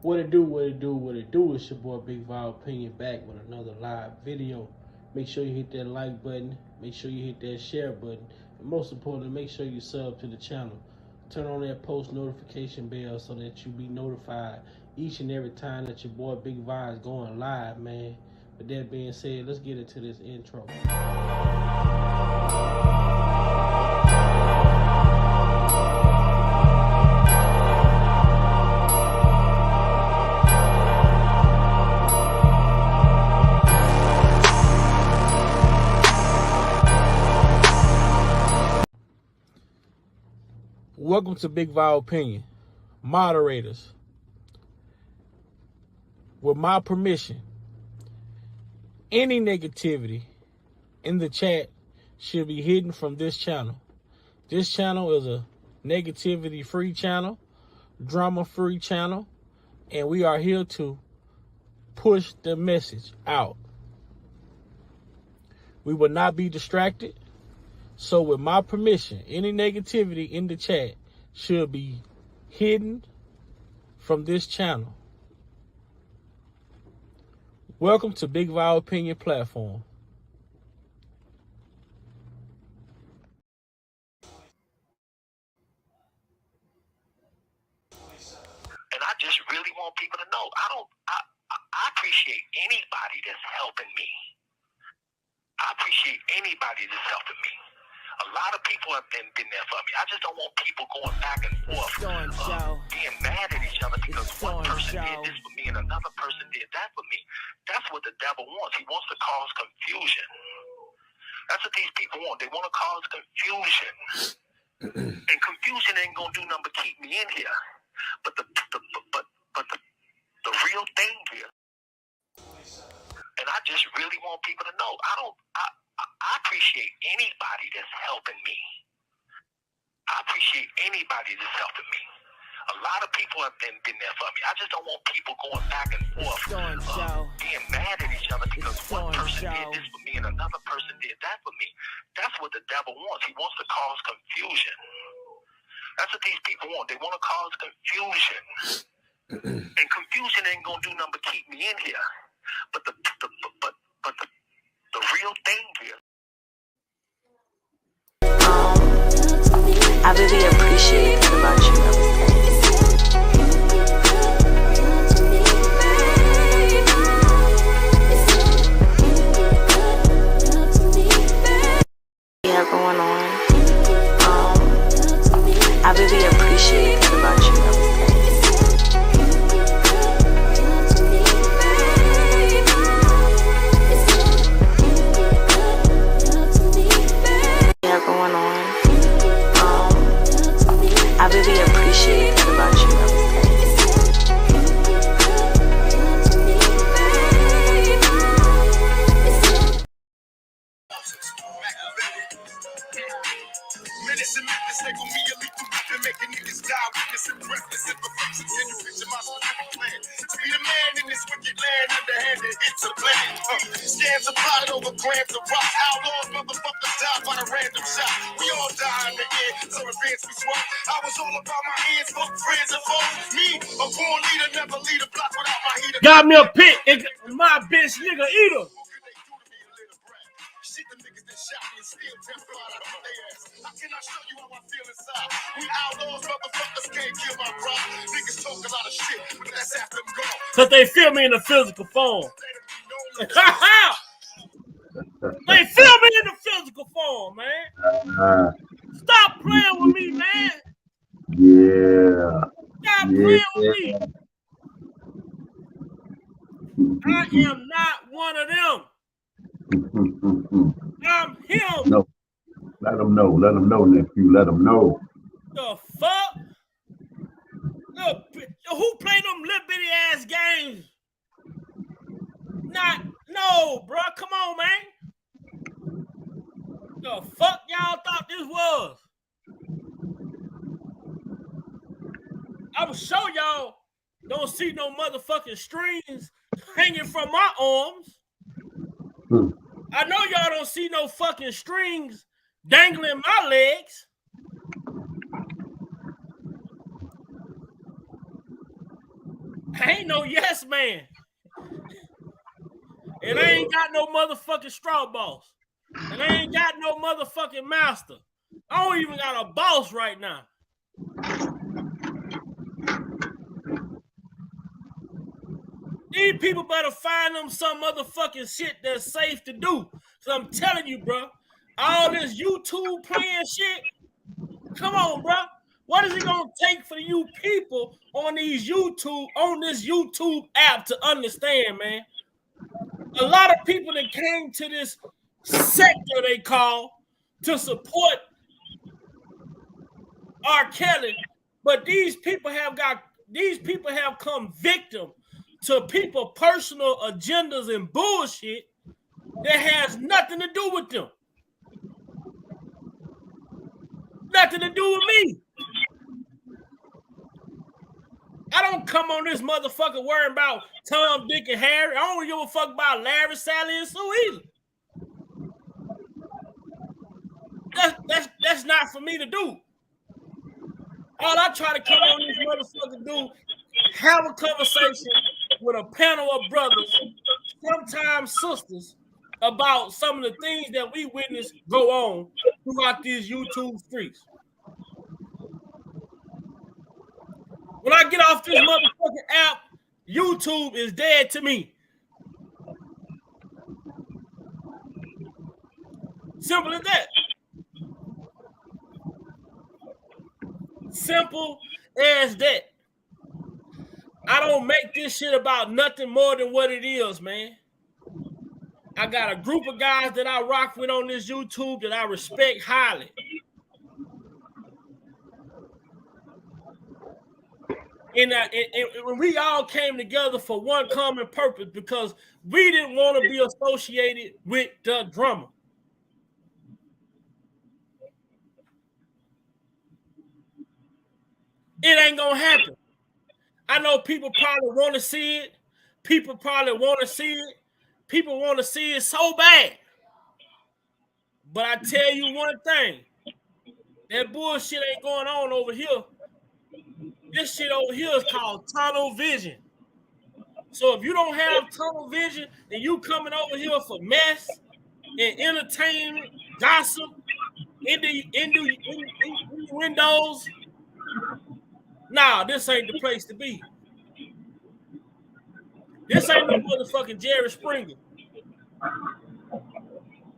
What it do, what it do, what it do. It's your boy Big Val Opinion back with another live video. Make sure you hit that like button. Make sure you hit that share button. And most importantly, make sure you sub to the channel. Turn on that post notification bell so that you be notified each and every time that your boy Big Val is going live, man. With that being said, let's get into this intro. Welcome to Big Val Opinion. Moderators, with my permission, any negativity in the chat should be hidden from this channel. This channel is a negativity-free channel, drama-free channel, and we are here to push the message out. We will not be distracted. So with my permission, any negativity in the chat should be hidden from this channel. Welcome to Big Val Opinion platform. And I just really want people to know, I appreciate anybody that's helping me. I appreciate anybody that's helping me. A lot of people have been there for me. I just don't want people going back and forth, being mad at each other because one person did this for me and another person did that for me. That's what the devil wants. He wants to cause confusion. That's what these people want. They want to cause confusion. And confusion ain't gonna do nothing but keep me in here. But the real thing here, and I just really want people to know, I appreciate anybody that's helping me. I appreciate anybody that's helping me. A lot of people have been there for me. I just don't want people going back and forth, being mad at each other because one person did this for me and another person did that for me. That's what the devil wants. He wants to cause confusion. That's what these people want. They want to cause confusion. And confusion ain't gonna do nothing but keep me in here. But the real thing here. I really appreciate that about you. We have going on. I really appreciate that about you. We have going on. I really appreciate that about you. Minutes and minutes, they gon' be a lethal weapon, making niggas die, witness and breathless imperfections. Can you picture my specific plan? To be the man in this wicked land, underhanded, it's a plan. Scams are plotted over grams of rock. Outlaws, motherfuckers die by the random shot. We all die in the end, so advance we swap. I was all about my ends, fuck friends and foes. Me, a born leader, never lead a block without my heater. Got me a pit, my bitch nigga eater. Shit, the niggas that shot me and still terrified out of their ass. How can I show you how I feel inside? We outlaws, motherfuckers can't kill my pride. Niggas talk a lot of shit, but that's after them gone. Cause they feel me in the physical form. They feel me in the physical form, man. Stop playing with me, man. Yeah. Stop playing with me. I am not one of them. I'm him. No. Let them know. Let them know, nephew. Let them know. The fuck? Look, who play them little bitty ass games? No, bro. Come on, man. The fuck y'all thought this was? I'm sure y'all don't see no motherfucking strings hanging from my arms. I know y'all don't see no fucking strings dangling my legs. I ain't no yes man. And I ain't got no motherfucking straw boss. And I ain't got no motherfucking master. I don't even got a boss right now. These people better find them some motherfucking shit that's safe to do. So I'm telling you, bro, all this YouTube playing shit, come on, bro. What is it gonna take for you people on this YouTube app to understand, man? A lot of people that came to this sector they call to support R. Kelly, but these people have come victim to people personal agendas and bullshit that has nothing to do with them. Nothing to do with me. I don't come on this motherfucker worrying about Tom, Dick, and Harry. I don't give a fuck about Larry, Sally, and Sue either. That's not for me to do. All I try to come on this motherfucker do, have a conversation with a panel of brothers, sometimes sisters, about some of the things that we witness go on throughout these YouTube streets. When I get off this motherfucking app, YouTube is dead to me. Simple as that. Simple as that. I don't make this shit about nothing more than what it is, man. I got a group of guys that I rock with on this YouTube that I respect highly. And when we all came together for one common purpose, because we didn't want to be associated with the drummer. It ain't gonna happen. I know people probably want to see it. People probably want to see it. People want to see it so bad. But I tell you one thing. That bullshit ain't going on over here. This shit over here is called tunnel vision. So if you don't have tunnel vision and you coming over here for mess and entertainment, gossip, windows, nah, this ain't the place to be. This ain't no motherfucking Jerry Springer.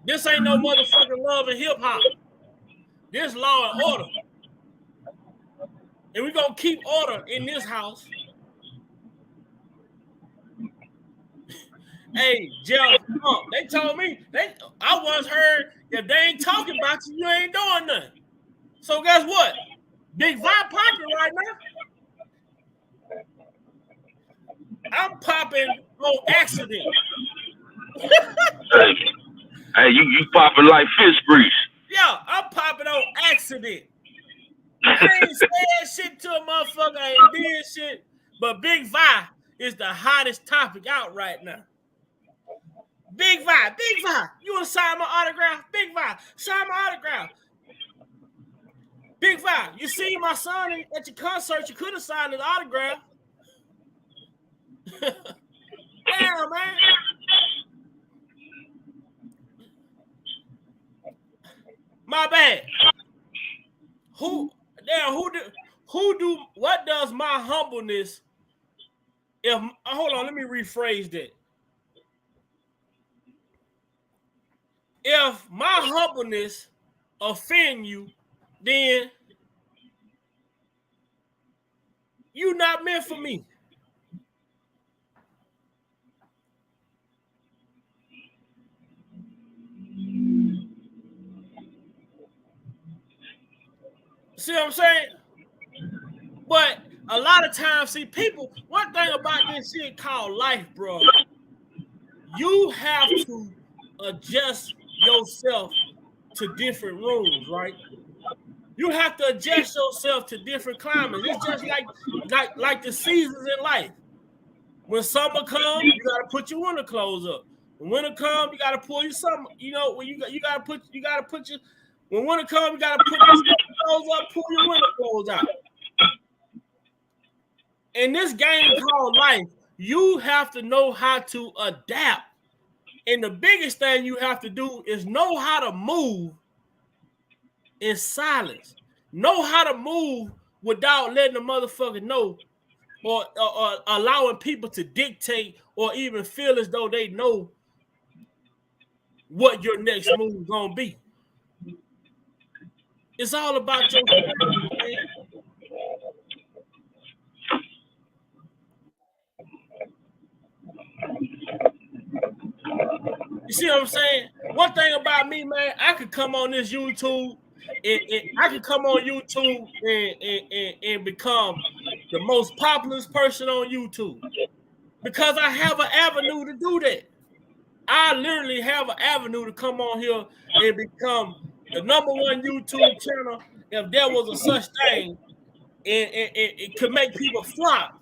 This ain't no motherfucking Love and Hip Hop. This law and order. And we're going to keep order in this house. Hey, Jeff, they told me, I once heard if they ain't talking about you, you ain't doing nothing. So guess what? Big Vibe popping right now. I'm popping on accident. Hey, you popping like fish grease. Yeah, I'm popping on accident. I ain't said shit to a motherfucker, I ain't did shit, but Big Vi is the hottest topic out right now. Big Vi, you want to sign my autograph? Big Vi, sign my autograph. Big Vi, you see my son at your concert, you could have signed his autograph. Damn, man. My bad. What does my humbleness, hold on, let me rephrase that. If my humbleness offend you, then you not meant for me. See what I'm saying? But a lot of times, see, people, one thing about this shit called life, bro, you have to adjust yourself to different rooms, right? You have to adjust yourself to different climates. It's just like the seasons in life. When summer comes, you gotta put your winter clothes up. When winter comes, you gotta pull your summer. You know, when you gotta put your. When winter comes, you gotta put your summer clothes up, pull your winter clothes out. In this game called life, you have to know how to adapt. And the biggest thing you have to do is know how to move in silence. Know how to move without letting the motherfucker know or allowing people to dictate or even feel as though they know what your next move gonna be. It's all about your strategy, man. You see what I'm saying? One thing about me, man, I could come on this YouTube and I could come on YouTube and become the most popular person on YouTube because I have an avenue to do that. I literally have an avenue to come on here and become the #1 YouTube channel if there was a such thing, and it could make people flop.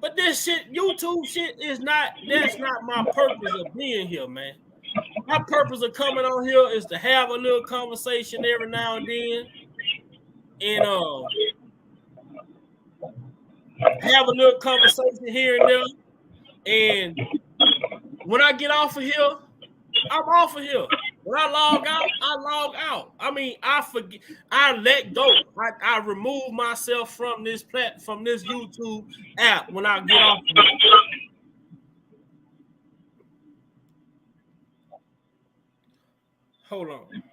But this shit, YouTube shit, that's not my purpose of being here, man. My purpose of coming on here is to have a little conversation every now and then, and have a little conversation here and there. And when I get off of here, I'm off of here. When I log out, I log out. I mean, I forget, I let go. I remove myself from this YouTube app when I get off of it. Hold on.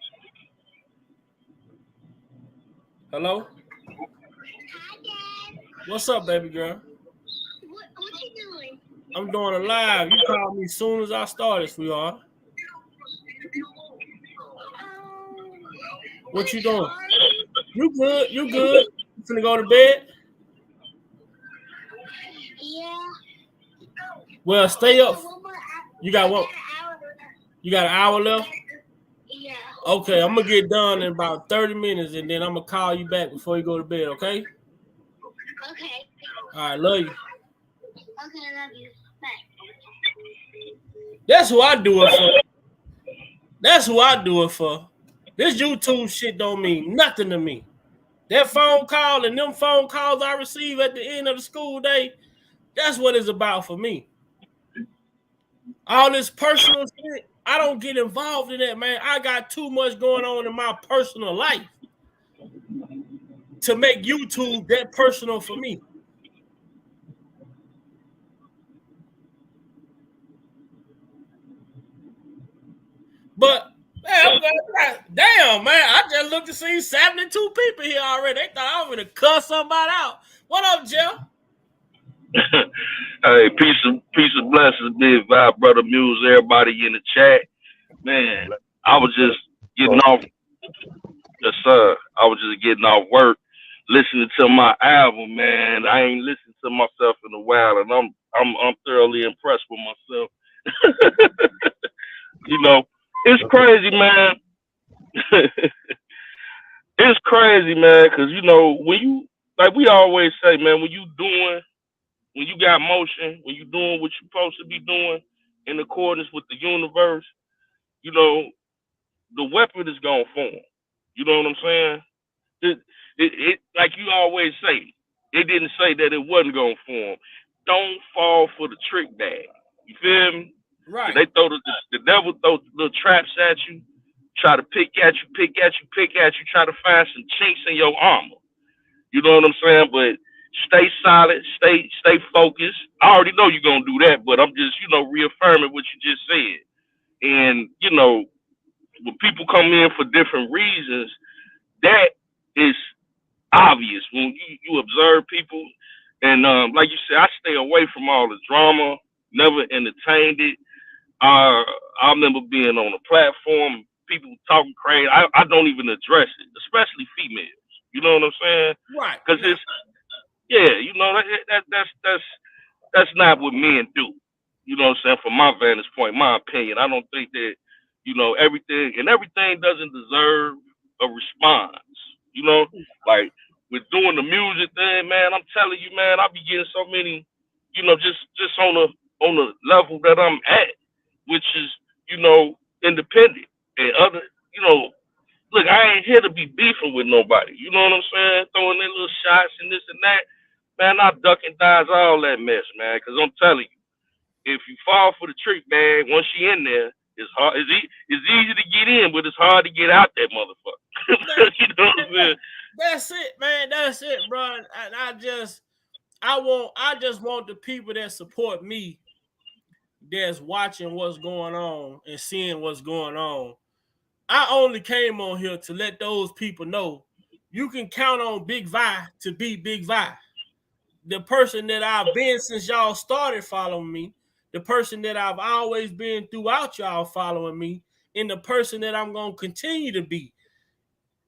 Hello? Hi, Dad. What's up, baby girl? What you doing? I'm doing a live. You called me as soon as I started, sweetheart. What you doing? You good? You good? You finna go to bed? Yeah. Well, stay up. You got what? Hour. You got an hour left? Yeah. Okay, I'm gonna get done in about 30 minutes, and then I'm gonna call you back before you go to bed. Okay? Okay. All right, love you. Okay, I love you. Bye. That's who I do it for. That's who I do it for. This YouTube shit don't mean nothing to me. That phone call and them phone calls I receive at the end of the school day, that's what it's about for me. All this personal shit, I don't get involved in that, man. I got too much going on in my personal life to make YouTube that personal for me. But man, damn, man, I just looked to see 72 people here already. They thought I was gonna cuss somebody out. What up, Jeff? Hey, peace of blessings, big vibe, brother Muse, everybody in the chat. Man, I was just getting off. Yes, sir. I was just getting off work, listening to my album. Man, I ain't listened to myself in a while, and I'm thoroughly impressed with myself. You know, it's crazy, man. It's crazy, man, because you know when you like we always say, man, when you got motion, when you doing what you're supposed to be doing in accordance with the universe, you know, the weapon is gonna form. You know what I'm saying? It like you always say, it didn't say that it wasn't gonna form. Don't fall for the trick bag. You feel me? Right. They throw the devil throw little traps at you, try to pick at you, try to find some chinks in your armor. You know what I'm saying? But stay solid, stay focused. I already know you're gonna do that, but I'm just, reaffirming what you just said. And, when people come in for different reasons, that is obvious. When you observe people, and like you said, I stay away from all the drama, never entertained it. I remember being on a platform, people talking crazy. I don't even address it, especially females. You know what I'm saying? Right. Because it's that's not what men do. You know what I'm saying? From my vantage point, my opinion, I don't think that everything doesn't deserve a response. You know, like with doing the music thing, man. I'm telling you, man, I be getting so many, just on the level that I'm at, which is, independent and other, look, I ain't here to be beefing with nobody. You know what I'm saying? Throwing in little shots and this and that. Man, I duck and dodge all that mess, man. Because I'm telling you, if you fall for the trick bag, once you in there, it's hard. It's easy to get in, but it's hard to get out that motherfucker. You know what I'm saying? That's it, man. That's it, bro. And I just want the people that support me, that's watching what's going on and seeing what's going on. I only came on here to let those people know you can count on Big Vi to be Big Vi. The person that I've been since y'all started following me, the person that I've always been throughout y'all following me, and the person that I'm going to continue to be,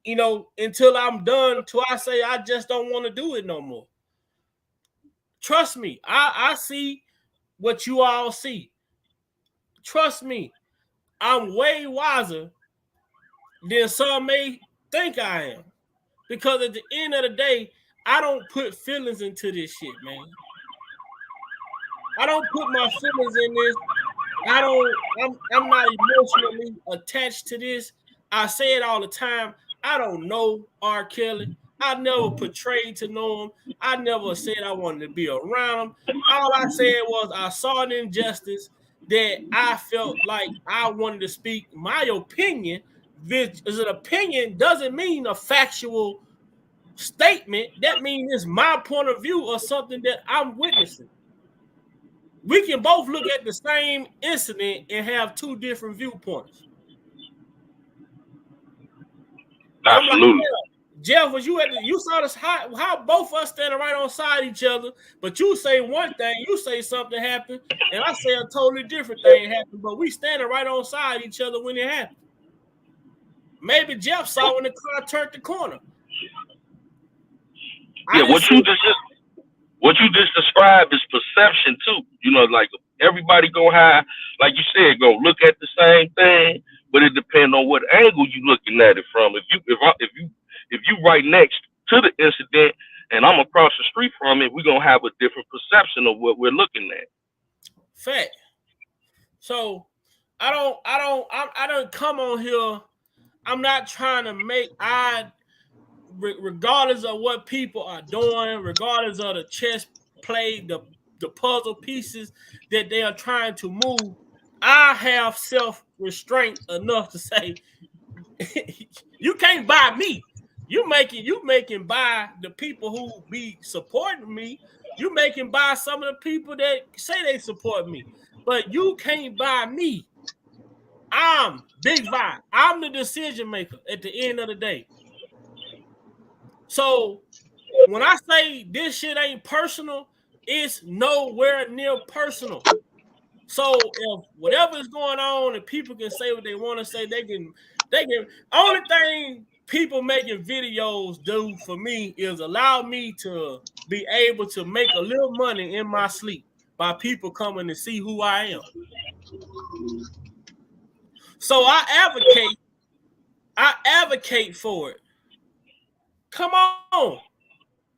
you know, until I'm done, till I say I just don't want to do it no more. Trust me, I see what you all see. Trust me, I'm way wiser than some may think I am. Because at the end of the day, I don't put feelings into this shit, man. I don't put my feelings in this. I'm not emotionally attached to this. I say it all the time. I don't know R. Kelly. I never portrayed to know him. I never said I wanted to be around him. All I said was I saw an injustice that I felt like I wanted to speak my opinion. Which is an opinion doesn't mean a factual statement. That means it's my point of view or something that I'm witnessing. We can both look at the same incident and have two different viewpoints. Absolutely. I'm like, Jeff, was you saw this how both of us standing right on side each other, but you say one thing, you say something happened, and I say a totally different thing happened, but we standing right on side each other when it happened. Maybe Jeff saw when the car turned the corner. Yeah, what you just described is perception too. You know, like everybody gonna have, like you said, go look at the same thing, but it depends on what angle you looking at it from. If you right next to the incident and I'm across the street from it, we're gonna have a different perception of what we're looking at. Fact. So I don't come on here. I'm not trying to make regardless of what people are doing, regardless of the chess play, the puzzle pieces that they are trying to move, I have self-restraint enough to say, you can't buy me. You making buy the people who be supporting me. You making buy some of the people that say they support me. But you can't buy me. I'm Big Vi. I'm the decision maker at the end of the day. So when I say this shit ain't personal, it's nowhere near personal. So if whatever is going on and people can say what they want to say, they can only thing people making videos do for me is allow me to be able to make a little money in my sleep by people coming to see who I am. So I advocate for it. Come on.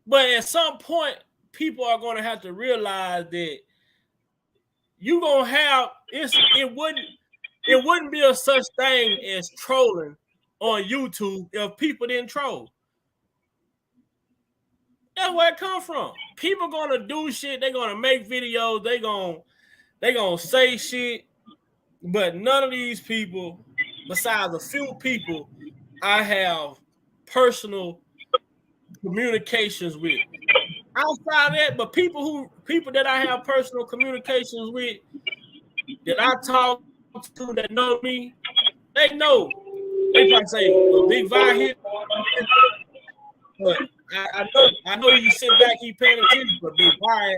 But at some point, people are going to have to realize that you're going to have it wouldn't be a such thing as trolling on YouTube if people didn't troll. That's where it comes from. People gonna do shit, they're gonna make videos, they gonna say shit, but none of these people, besides a few people, I have personal communications with. Outside of that, but people that I have personal communications with, that I talk to, that know me, they know. They probably say, well, Big Vi here. But I know you sit back, you paying attention, but Big Vi,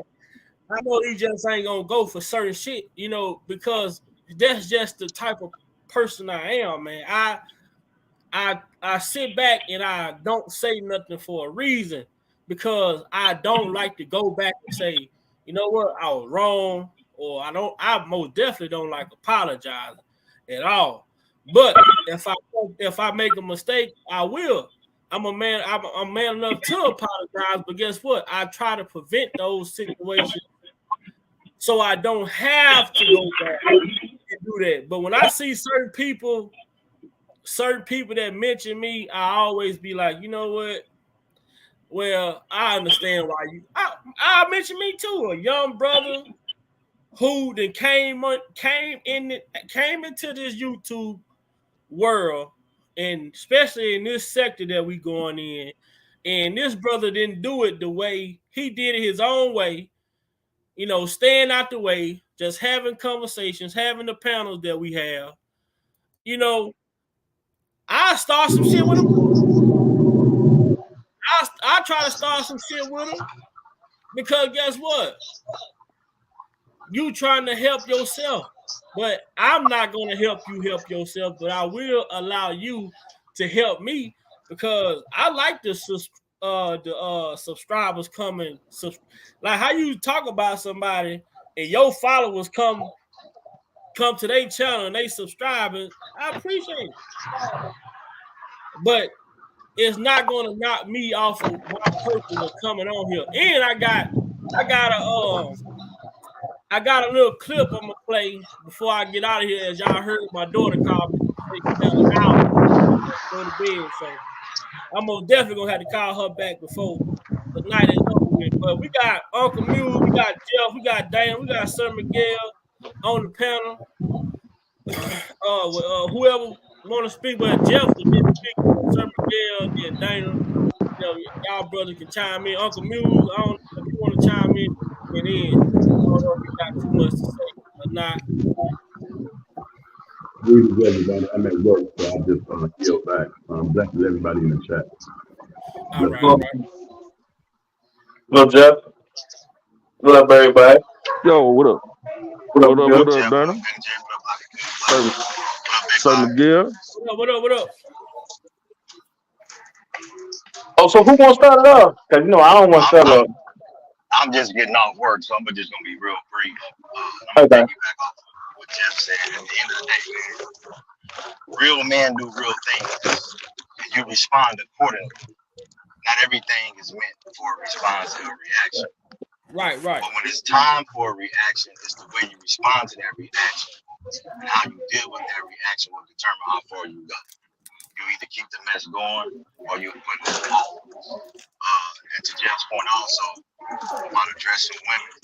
I know he just ain't gonna go for certain shit, you know, because that's just the type of person I am, man. I sit back and I don't say nothing for a reason, because I don't like to go back and say, you know what, I was wrong, or I most definitely don't like apologizing at all. But if I make a mistake, I will. I'm man enough to apologize, but guess what? I try to prevent those situations so I don't have to go back and do that. But when I see certain people that mention me, I always be like, you know what? Well, I understand why you. I mentioned me too, a young brother who then came into this YouTube world, and especially in this sector that we going in. And this brother didn't do it the way he did it his own way. Staying out the way, just having conversations, having the panels that we have. You know, I start some shit with him too. I try to start some shit with him because guess what? You trying to help yourself, but I'm not going to help you help yourself. But I will allow you to help me because I like the subscribers coming. Like how you talk about somebody and your followers come to their channel and they subscribing. I appreciate it, but it's not going to knock me off of my purpose of coming on here. And I got a little clip I'm gonna play before I get out of here. As y'all heard, my daughter called me to say she got an hour to go to bed, so I'm most definitely gonna have to call her back before the night is over with. But we got Uncle Mule, we got Jeff, we got Dan, we got Sir Miguel on the panel. Whoever want to speak, but Jeff has been speaking. Sir Miguel and Dana, y'all brothers can chime in. Uncle Mule, I don't know if you want to chime in. And then I don't know if you got too much to say or not. Greetings, everybody. I'm at work, so I just yield back. Blessings everybody in the chat. All right, all right. What up, Jeff? What up, everybody? Yo, what up? What up, What up, Dana? Sir Miguel. What up? Oh, so who gonna start it off? Because I don't want to start off. I'm just getting off work, so I'm just gonna be real brief. Okay. Back off what Jeff said. At the end of the day, man, real men do real things, and you respond accordingly. Not everything is meant for a response or a reaction. Right. But when it's time for a reaction, it's the way you respond to that reaction and how you deal with that reaction will determine how far you go. You either keep the mess going or you put it in hold. And to Jeff's point also about addressing women,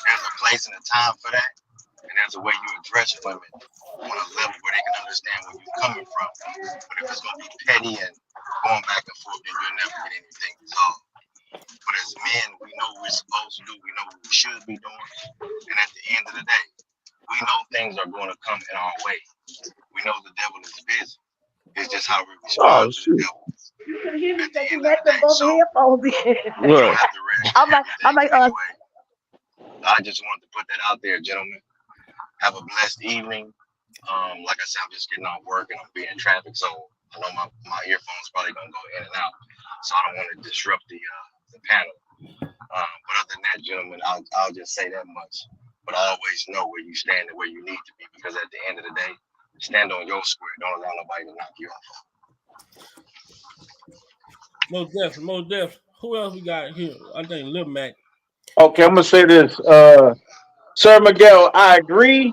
there's a place and a time for that, and there's a way you address women on a level where they can understand where you're coming from. But if it's going to be petty and going back and forth, then you'll never get anything resolved. But as men, we know what we're supposed to do. We know what we should be doing. And at the end of the day, we know things are going to come in our way. We know the devil is busy. It's just how we respond to the devil. At the end of the day, so you don't have to react. Anyway, I just wanted to put that out there, gentlemen. Have a blessed evening. Like I said, I'm just getting off work and I'm being in traffic, so I know my earphones probably gonna go in and out. So I don't want to disrupt the panel. But other than that, gentlemen, I'll just say that much. But always know where you stand and where you need to be, because at the end of the day, stand on your square. Don't allow nobody to knock you off. Most definitely. Who else we got here? I think Lil Mac. Okay, I'm gonna say this, Sir Miguel. I agree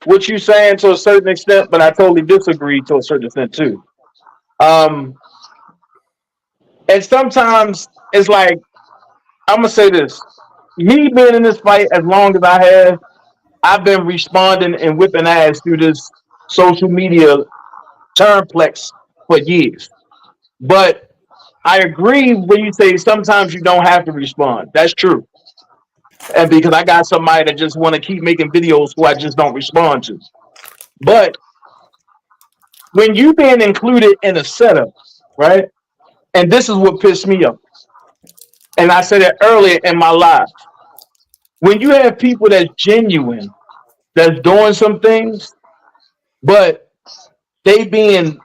with you saying to a certain extent, but I totally disagree to a certain extent too. And sometimes it's like, I'm gonna say this: me being in this fight as long as I have, I've been responding and whipping ass through this social media turnplex for years. But I agree when you say sometimes you don't have to respond. That's true. And because I got somebody that just want to keep making videos who I just don't respond to. But when you being included in a setup, right? And this is what pissed me off. And I said it earlier in my live. When you have people that's genuine, that's doing some things, but they being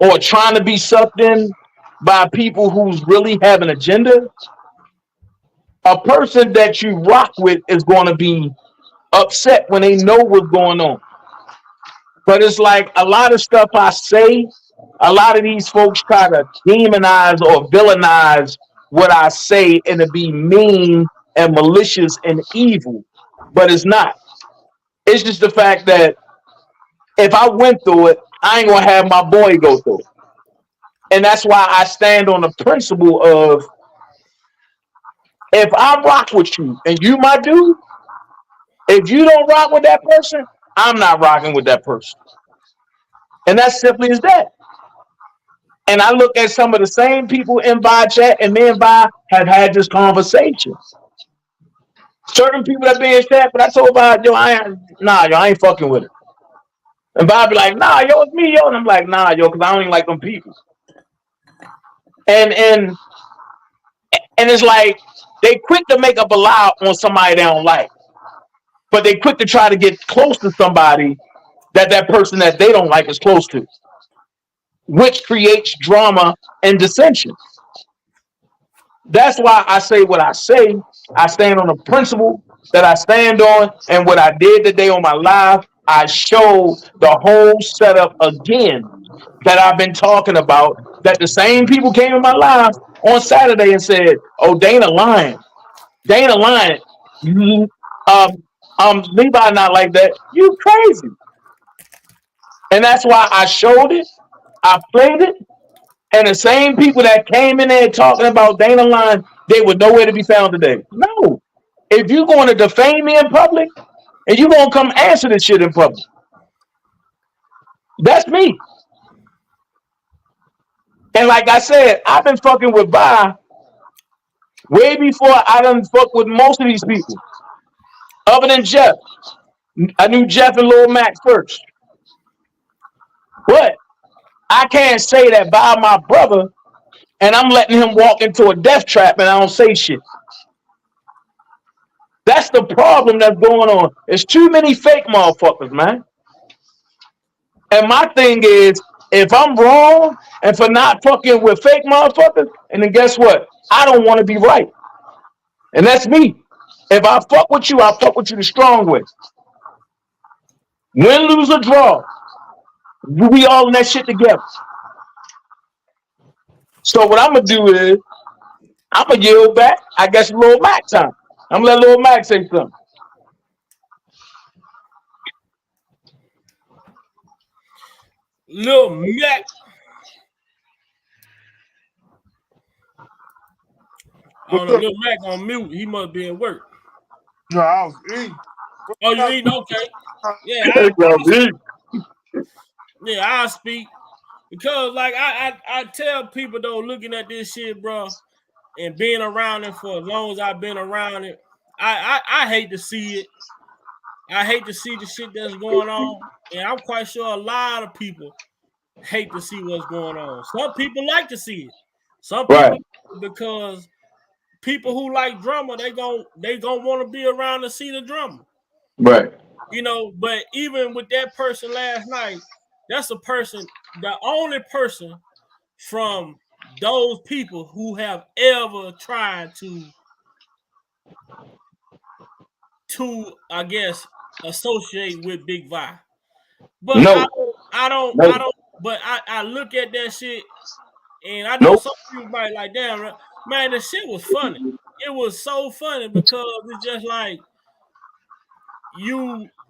or trying to be sucked in by people who's really have an agenda, a person that you rock with is going to be upset when they know what's going on. But it's like a lot of stuff I say, a lot of these folks try to demonize or villainize what I say and to be mean and malicious and evil. But it's not. It's just the fact that if I went through it, I ain't gonna have my boy go through it. And that's why I stand on the principle of if I rock with you and you my dude, if you don't rock with that person, I'm not rocking with that person. And that's simply as that. And I look at some of the same people in Vi chat, and me and Vi have had this conversation. Certain people that be in chat, but I told Vi, yo, I ain't fucking with it. And Vi be like, nah, yo, it's me, yo. And I'm like, nah, yo, because I don't even like them people. And and and it's like they quick to make up a lie on somebody they don't like, but they quick to try to get close to somebody that person that they don't like is close to, which creates drama and dissension. That's why I say what I say. I stand on the principle that I stand on, and what I did today on my live, I showed the whole setup again that I've been talking about. That the same people came in my live on Saturday and said, "Oh, Dana lying. Dana lying. You, Levi not like that. You crazy." And that's why I showed it. I played it. And the same people that came in there talking about Dana line, they were nowhere to be found today. No. If you're going to defame me in public and you're going to come answer this shit in public, that's me. And like I said, I've been fucking with Vi way before I done fuck with most of these people. Other than Jeff. I knew Jeff and Lil Mac first. But I can't say that Vi my brother and I'm letting him walk into a death trap and I don't say shit. That's the problem that's going on. There's too many fake motherfuckers, man. And my thing is, if I'm wrong and for not fucking with fake motherfuckers, and then guess what? I don't want to be right. And that's me. If I fuck with you, I fuck with you the strong way. Win, lose, or draw. We all in that shit together. So what I'm going to do is, I'm going to yield back. I guess Lil Mac time. I'm going to let Lil Mac say something. Lil Mac. I don't know. Lil Mac on mute. He must be at work. No, I was eating. Oh, you eating? Okay. Yeah, I speak. Because, like, I tell people, though, looking at this shit, bro, and being around it for as long as I've been around it, I hate to see it. I hate to see the shit that's going on. And I'm quite sure a lot of people hate to see what's going on. Some people like to see it. Some people, because people who like drama, they gon' want to be around to see the drama. Right. You know, but even with that person last night, that's a person, the only person from those people who have ever tried to I guess associate with Big Vi. But no. I don't but I look at that shit and I know Nope. some people might like, damn, man, the shit was funny. It was so funny because it's just like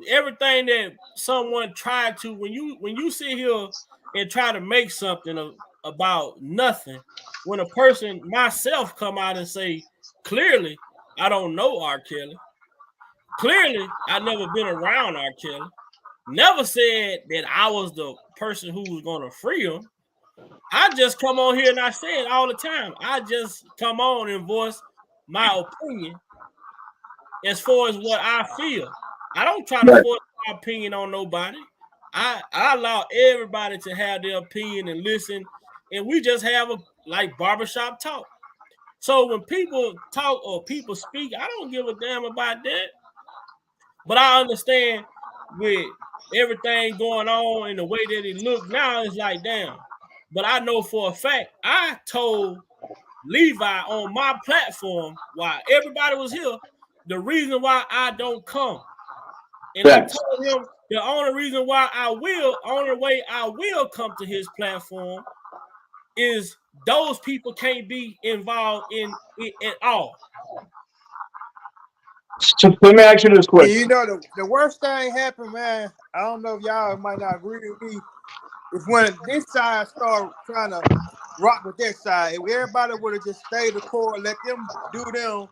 everything that someone tried to when you sit here and try to make something about nothing, when a person myself come out and say, clearly, I don't know R. Kelly. Clearly, I never been around R. Kelly. Never said that I was the person who was going to free him. I just come on here and I say it all the time. I just come on and voice my opinion as far as what I feel. I don't try to force my opinion on nobody. I allow everybody to have their opinion and listen, and we just have a like barbershop talk. So when people talk or people speak, I don't give a damn about that. But I understand with everything going on and the way that it look now, it's like, damn. But I know for a fact, I told Levi on my platform while everybody was here, the reason why I don't come. And I told him the only way I will come to his platform is those people can't be involved in it at all. So let me ask you this question. You know, the worst thing happened, man. I don't know if y'all might not agree with me. Is when this side started trying to rock with that side. If everybody would have just stayed the core, let them do them,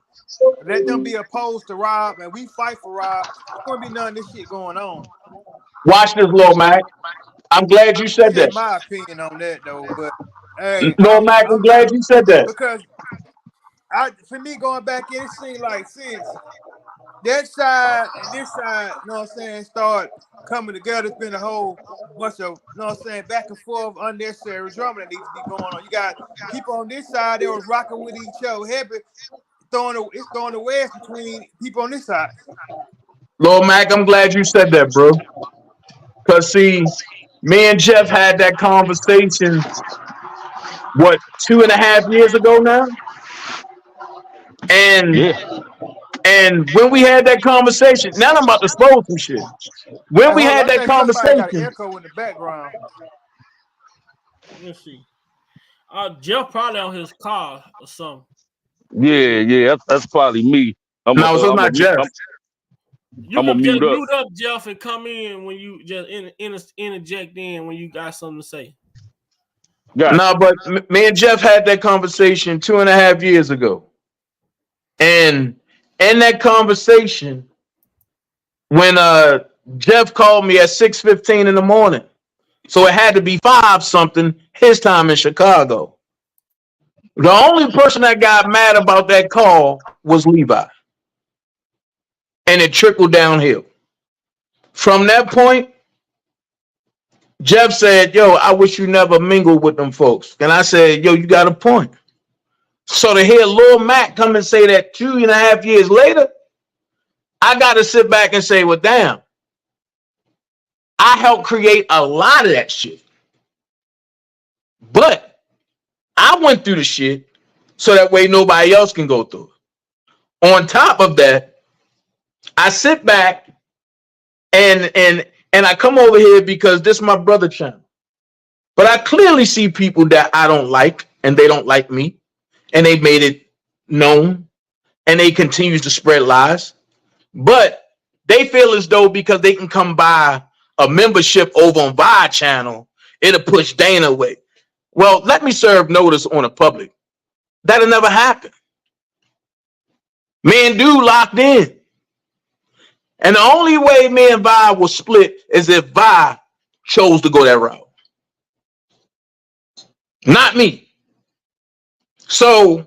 let them be opposed to Rob, and we fight for Rob, there wouldn't be none of this shit going on. Watch this, Lil Mac. I'm glad you That's said just that. my opinion on that, though. But hey, Lil Mac, I'm I'm not glad you said that. because for me going back in, it seemed like since that side and this side, you know what I'm saying, start coming together, it's been a whole bunch of, you know what I'm saying, back and forth unnecessary drama that needs to be going on. You got people on this side, they was rocking with each other heavy, it's throwing the wedge between people on this side. Lil Mac, I'm glad you said that, bro. Cause see, me and Jeff had that conversation, what, 2.5 years ago now? And Yeah. when we had that conversation, now I'm about to expose some shit. When Hey, we hold had on, I that think somebody got an conversation, echo in the background. Let's see. Jeff probably on his car or something. Yeah. That's probably me. I'm a, no, so it's I'm a, not Jeff. You I'm a can just mute up. mute up, Jeff, and come in when you just interject in when you got something to say. Got No, you. but me and Jeff had that conversation 2.5 years ago. And in that conversation, when Jeff called me at 6:15 in the morning, so it had to be 5 something his time in Chicago. The only person that got mad about that call was Levi. And it trickled downhill. From that point, Jeff said, yo, I wish you never mingled with them folks. And I said, yo, you got a point. So to hear Lil Mac come and say that 2.5 years later, I got to sit back and say, well, damn, I helped create a lot of that shit. But I went through the shit so that way nobody else can go through it. On top of that, I sit back and I come over here because this is my brother channel. But I clearly see people that I don't like and they don't like me. And they made it known. And they continue to spread lies. But they feel as though because they can come buy a membership over on Vi channel, it'll push Dana away. Well, let me serve notice on the public. That'll never happen. Me and Dude locked in. And the only way me and Vi will split is if Vi chose to go that route. Not me. So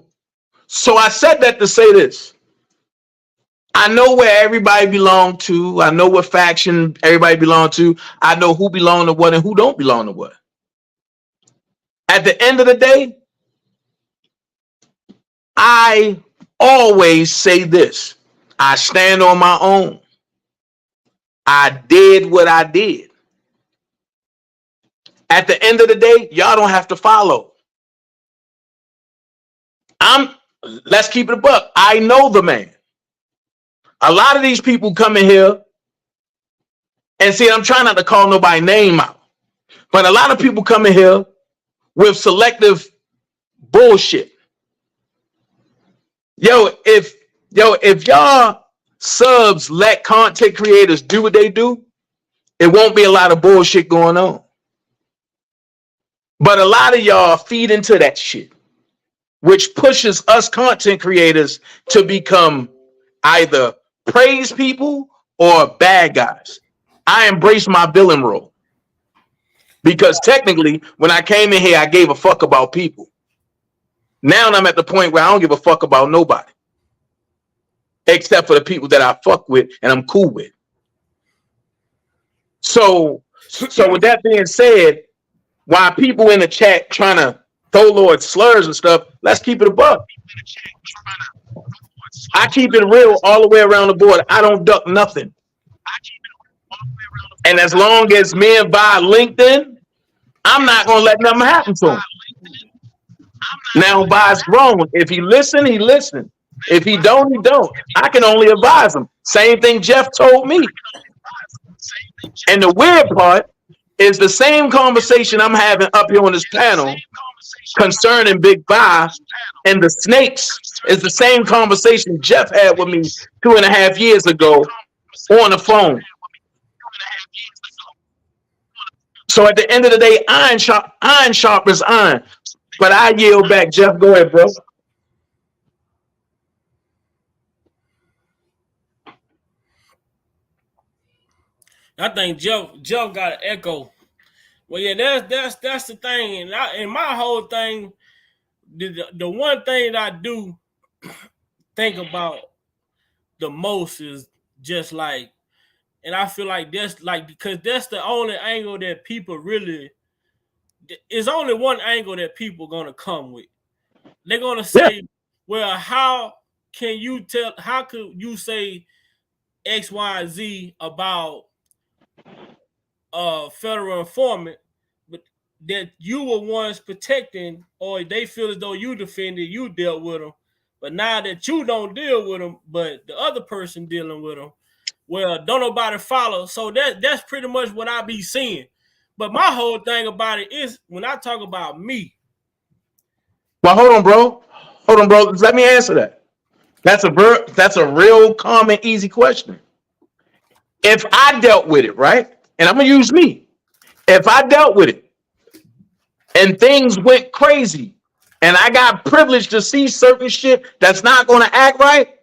I said that to say this. I know where everybody belong to. I know what faction everybody belong to. I know who belong to what and who don't belong to what. At the end of the day, I always say this. I stand on my own. I did what I did. At the end of the day, y'all don't have to follow. Let's keep it a buck. I know the man. A lot of these people come in here and see, I'm trying not to call nobody's name out, but a lot of people come in here with selective bullshit. If y'all subs let content creators do what they do, it won't be a lot of bullshit going on. But a lot of y'all feed into that shit, which pushes us content creators to become either praise people or bad guys. I embrace my villain role because technically when I came in here, I gave a fuck about people. Now I'm at the point where I don't give a fuck about nobody except for the people that I fuck with and I'm cool with. So with that being said, while people in the chat trying to throw Lord slurs and stuff, let's keep it a buck. I keep it real all the way around the board. I don't duck nothing. And as long as me and Vi LinkedIn, I'm not going to let nothing happen to him. Now, Vi's grown. If he listen, he listen. If he don't, he don't. I can only advise him. Same thing Jeff told me. And the weird part is the same conversation I'm having up here on this panel concerning Big Vi and the snakes is the same conversation Jeff had with me 2.5 years ago on the phone. So at the end of the day, iron sharpens iron. But I yield back, Jeff. Go ahead, bro. I think Jeff got an echo. Well, yeah, that's the thing, and my whole thing, the one thing that I do think about the most is just like, and I feel like that's like because that's the only angle that people really. It's only one angle that people gonna come with. They're gonna Yeah. say, "Well, how can you tell? How could you say X, Y, Z about federal informant, but that you were once protecting, or they feel as though you defended, you dealt with them, but now that you don't deal with them, but the other person dealing with them, well, don't nobody follow." So that's pretty much what I be seeing. But my whole thing about it is when I talk about me. Well, hold on, bro. Hold on, bro. Let me answer that. That's a real common, easy question. If I dealt with it, right, and I'm gonna use me. If I dealt with it and things went crazy, and I got privileged to see certain shit that's not gonna act right,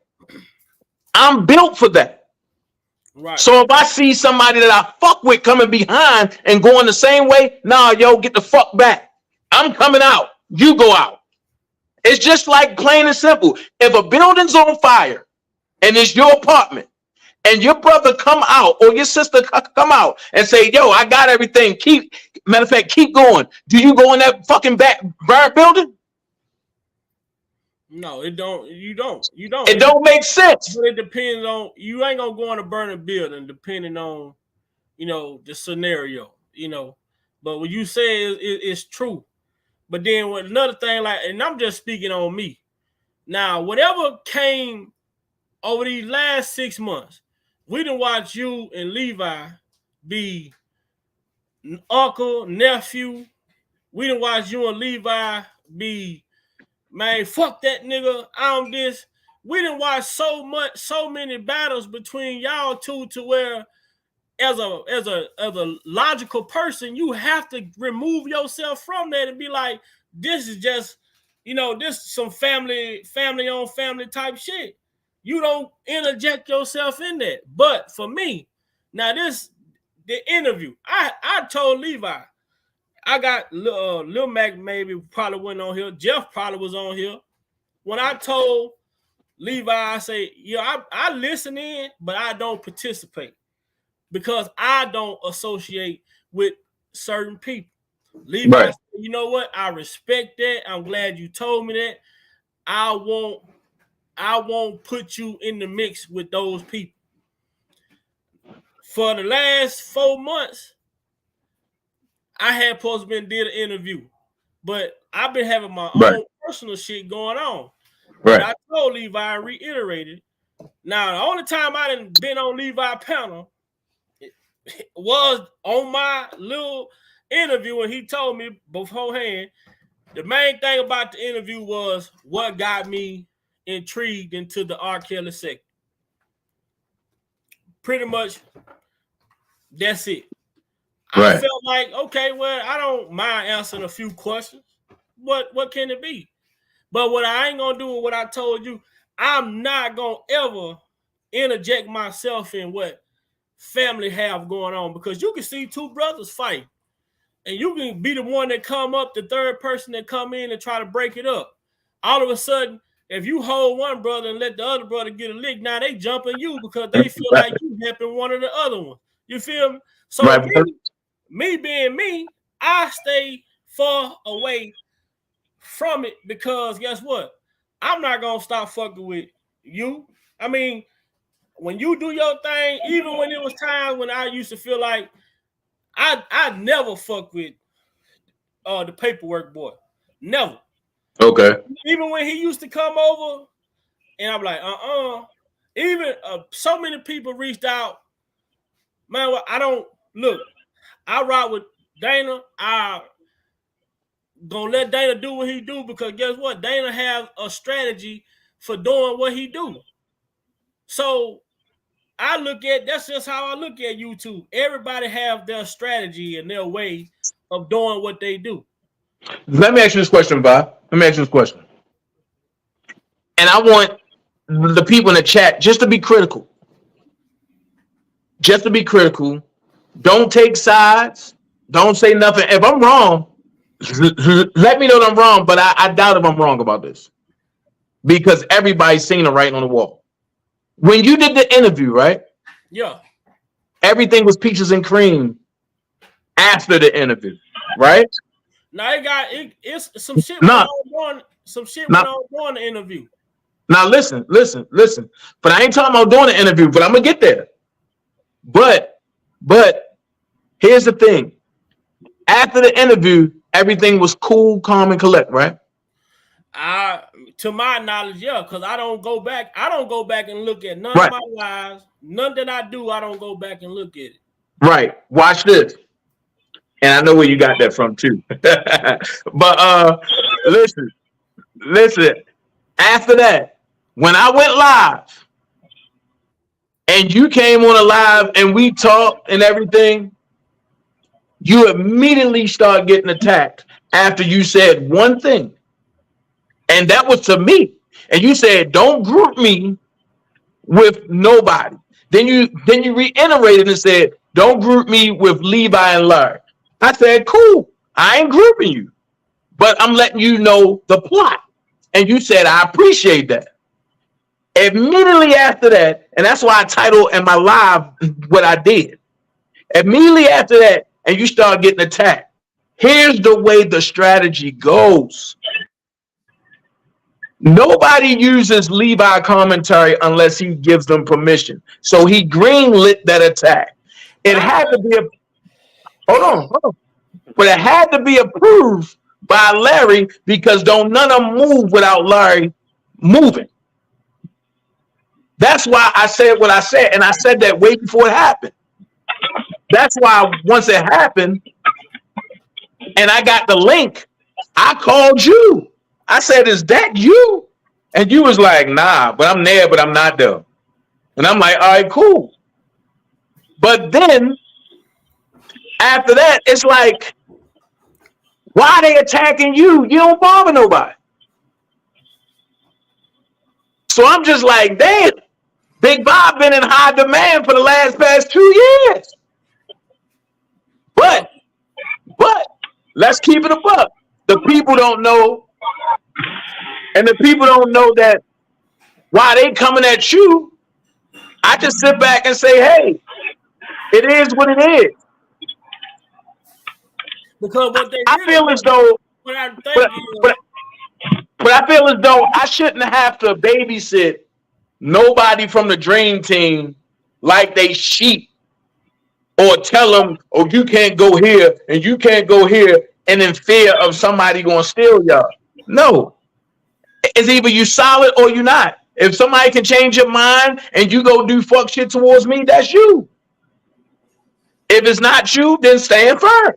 I'm built for that. Right. So if I see somebody that I fuck with coming behind and going the same way, nah, yo, get the fuck back. I'm coming out. You go out. It's just like plain and simple. If a building's on fire and it's your apartment, and your brother come out or your sister come out and say, "Yo, I got everything. Matter of fact, keep going." Do you go in that fucking back burnt building? No, it don't. You don't. You don't. It don't make sense. But it depends on, you ain't gonna go in a burning building depending on, the scenario. But what you say is true. But then with another thing, like, and I'm just speaking on me. Now, whatever came over these last 6 months, we done watch you and Levi be uncle, nephew. We done watch you and Levi be, man, fuck that nigga, I'm this. We done watch so many battles between y'all two to where as a logical person, you have to remove yourself from that and be like, this is just, this is some family on family type shit. You don't interject yourself in that. But for me, now the interview, I told Levi, I got Lil Mac maybe probably went on here. Jeff probably was on here. When I told Levi, I say, I listen in, but I don't participate because I don't associate with certain people. Levi Right. said, you know what? I respect that. I'm glad you told me that. I won't put you in the mix with those people. For the last 4 months, I had supposed to been did an interview, but I've been having my Right. own personal shit going on. But Right. I told Levi, I reiterated. Now, the only time I didn't been on Levi panel was on my little interview, and he told me beforehand. The main thing about the interview was what got me intrigued into the R. Kelly sector. Pretty much, that's it. I Right. felt like, okay, well, I don't mind answering a few questions. What can it be? But what I ain't gonna do with what I told you, I'm not gonna ever interject myself in what family have going on, because you can see two brothers fight, and you can be the one that come up, the third person that come in and try to break it up. All of a sudden, if you hold one brother and let the other brother get a lick, now they jumping you because they feel Right. like you helping one of the other ones. You feel me? So Right. me being me, I stay far away from it because guess what? I'm not gonna stop fucking with you. I mean, when you do your thing, even when it was times when I used to feel like I never fuck with the paperwork boy. Never. Okay. Even when he used to come over and I'm like, even so many people reached out. Man, I don't look. I ride with Dana. I gonna let Dana do what he do because guess what? Dana has a strategy for doing what he do. So that's just how I look at YouTube. Everybody have their strategy and their way of doing what they do. Let me ask you this question, Bob. Let me ask you this question. And I want the people in the chat just to be critical. Just to be critical. Don't take sides. Don't say nothing. If I'm wrong, let me know that I'm wrong, but I doubt if I'm wrong about this. Because everybody's seen the writing on the wall. When you did the interview, right? Yeah. Everything was peaches and cream after the interview, right? Now it's some shit Nah, went nah, on during the interview. now listen. But I ain't talking about doing the interview, but I'm gonna get there. But here's the thing. After the interview, everything was cool, calm, and collect, right? To my knowledge, yeah, because I don't go back and look at none Right. of my lives. None that I do, I don't go back and look at it. Right. Watch this. And I know where you got that from too. But listen. After that, when I went live and you came on a live and we talked and everything, you immediately start getting attacked after you said one thing. And that was to me. And you said, don't group me with nobody. Then you reiterated and said, don't group me with Levi and Larry. I said, cool. I ain't grouping you, but I'm letting you know the plot. And you said, I appreciate that. Immediately after that, and that's why I titled in my live what I did. Immediately after that, and you start getting attacked. Here's the way the strategy goes. Nobody uses Levi commentary unless he gives them permission. So he greenlit that attack. It had to be hold on. But it had to be approved by Larry because don't none of them move without Larry moving. That's why I said what I said, and I said that way before it happened. That's why once it happened, and I got the link, I called you. I said, "Is that you?" And you was like, "Nah, but I'm there, but I'm not there." And I'm like, "All right, cool." But then after that, it's like, why are they attacking you? You don't bother nobody. So I'm just like, damn, Big Bob been in high demand for the past 2 years. But let's keep it a buck. The people don't know, and the people don't know that while they coming at you, I just sit back and say, hey, it is what it is. Because what they I feel as though, what I think but I feel as though I shouldn't have to babysit nobody from the dream team like they sheep, or tell them, oh, you can't go here and you can't go here, and in fear of somebody going to steal y'all. No, it's either you solid or you not. If somebody can change your mind and you go do fuck shit towards me, that's you. If it's not you, then stand firm.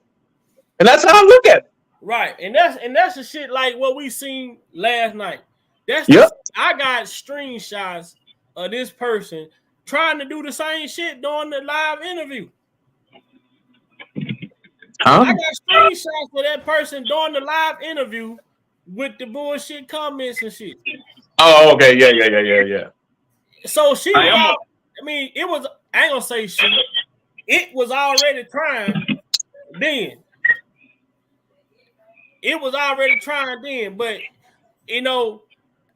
And that's how I look at it. Right, and that's the shit like what we seen last night. That's I got screenshots of this person trying to do the same shit during the live interview. Huh? I got screenshots of that person during the live interview with the bullshit comments and shit. Oh, okay, yeah. So she was it was, I ain't gonna say she. It was already trying then. It was already trying then, but you know,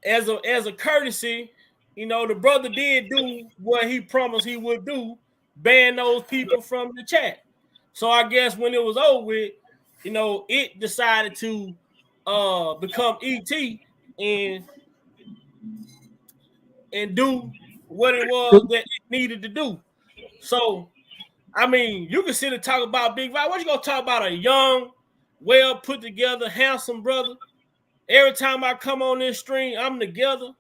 as a courtesy, you know, the brother did do what he promised he would do, ban those people from the chat. So I guess when it was over with, you know, it decided to become ET and do what it was that it needed to do. So I mean, you can sit and talk about Big Vibe. What you gonna talk about? A young, well put together, handsome brother. Every time I come on this stream, I'm together.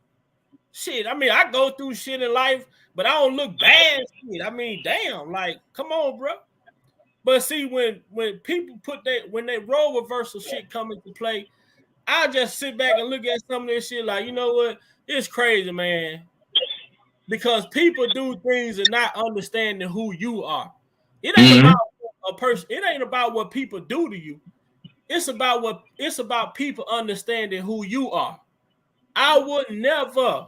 Shit, I mean, I go through shit in life, but I don't look bad. Shit. I mean, damn, like, come on, bro. But see, when people when they role reversal shit come into play, I just sit back and look at some of this shit like, you know what? It's crazy, man. Because people do things and not understanding who you are. It ain't about a person. It ain't about what people do to you. it's about people understanding who you are. I would never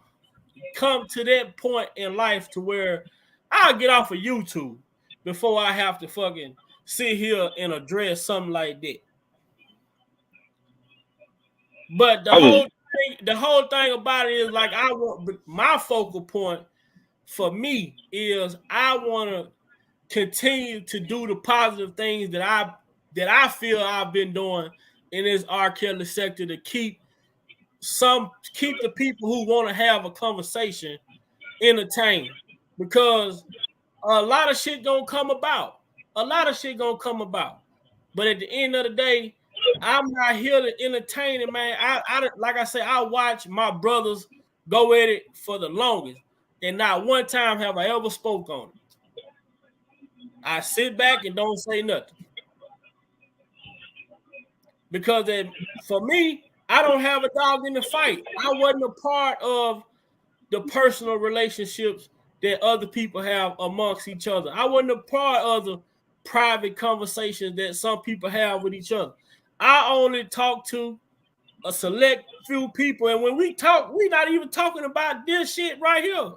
come to that point in life to where I'll get off of YouTube before I have to fucking sit here and address something like that. But the whole thing about it is like I want my focal point for me is I want to continue to do the positive things that I feel I've been doing in this R. Kelly sector to keep the people who want to have a conversation entertained, because a lot of shit gonna come about. But at the end of the day, I'm not here to entertain it, man. I like I say, I watch my brothers go at it for the longest, and not one time have I ever spoke on it. I sit back and don't say nothing. Because for me, I don't have a dog in the fight. I wasn't a part of the personal relationships that other people have amongst each other. I wasn't a part of the private conversations that some people have with each other. I only talk to a select few people. And when we talk, we're not even talking about this shit right here.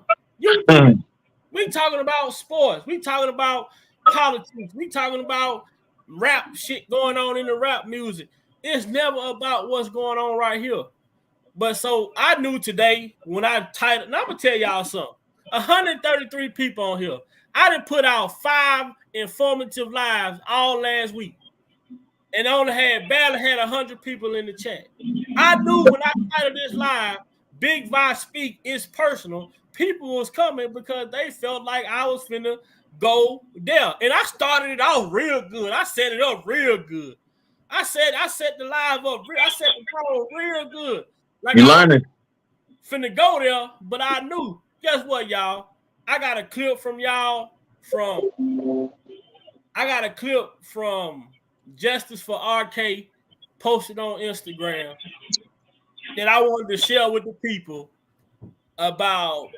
We talking about sports. We talking about politics. We talking about rap shit going on in the rap music. It's never about what's going on right here. But so I knew today when I titled, and I'm gonna tell y'all something. 133 people on here. I done put out 5 informative lives all last week, and barely had 100 people in the chat. I knew when I titled this live, Big Vi Speak is personal. People was coming because they felt like I was finna go there, and I started it off real good. I set it up real good. I set the live up. I set the tone real good. Like you learning? Finna go there, but I knew. Guess what, y'all? I got a clip from Justice for RK posted on Instagram that I wanted to share with the people about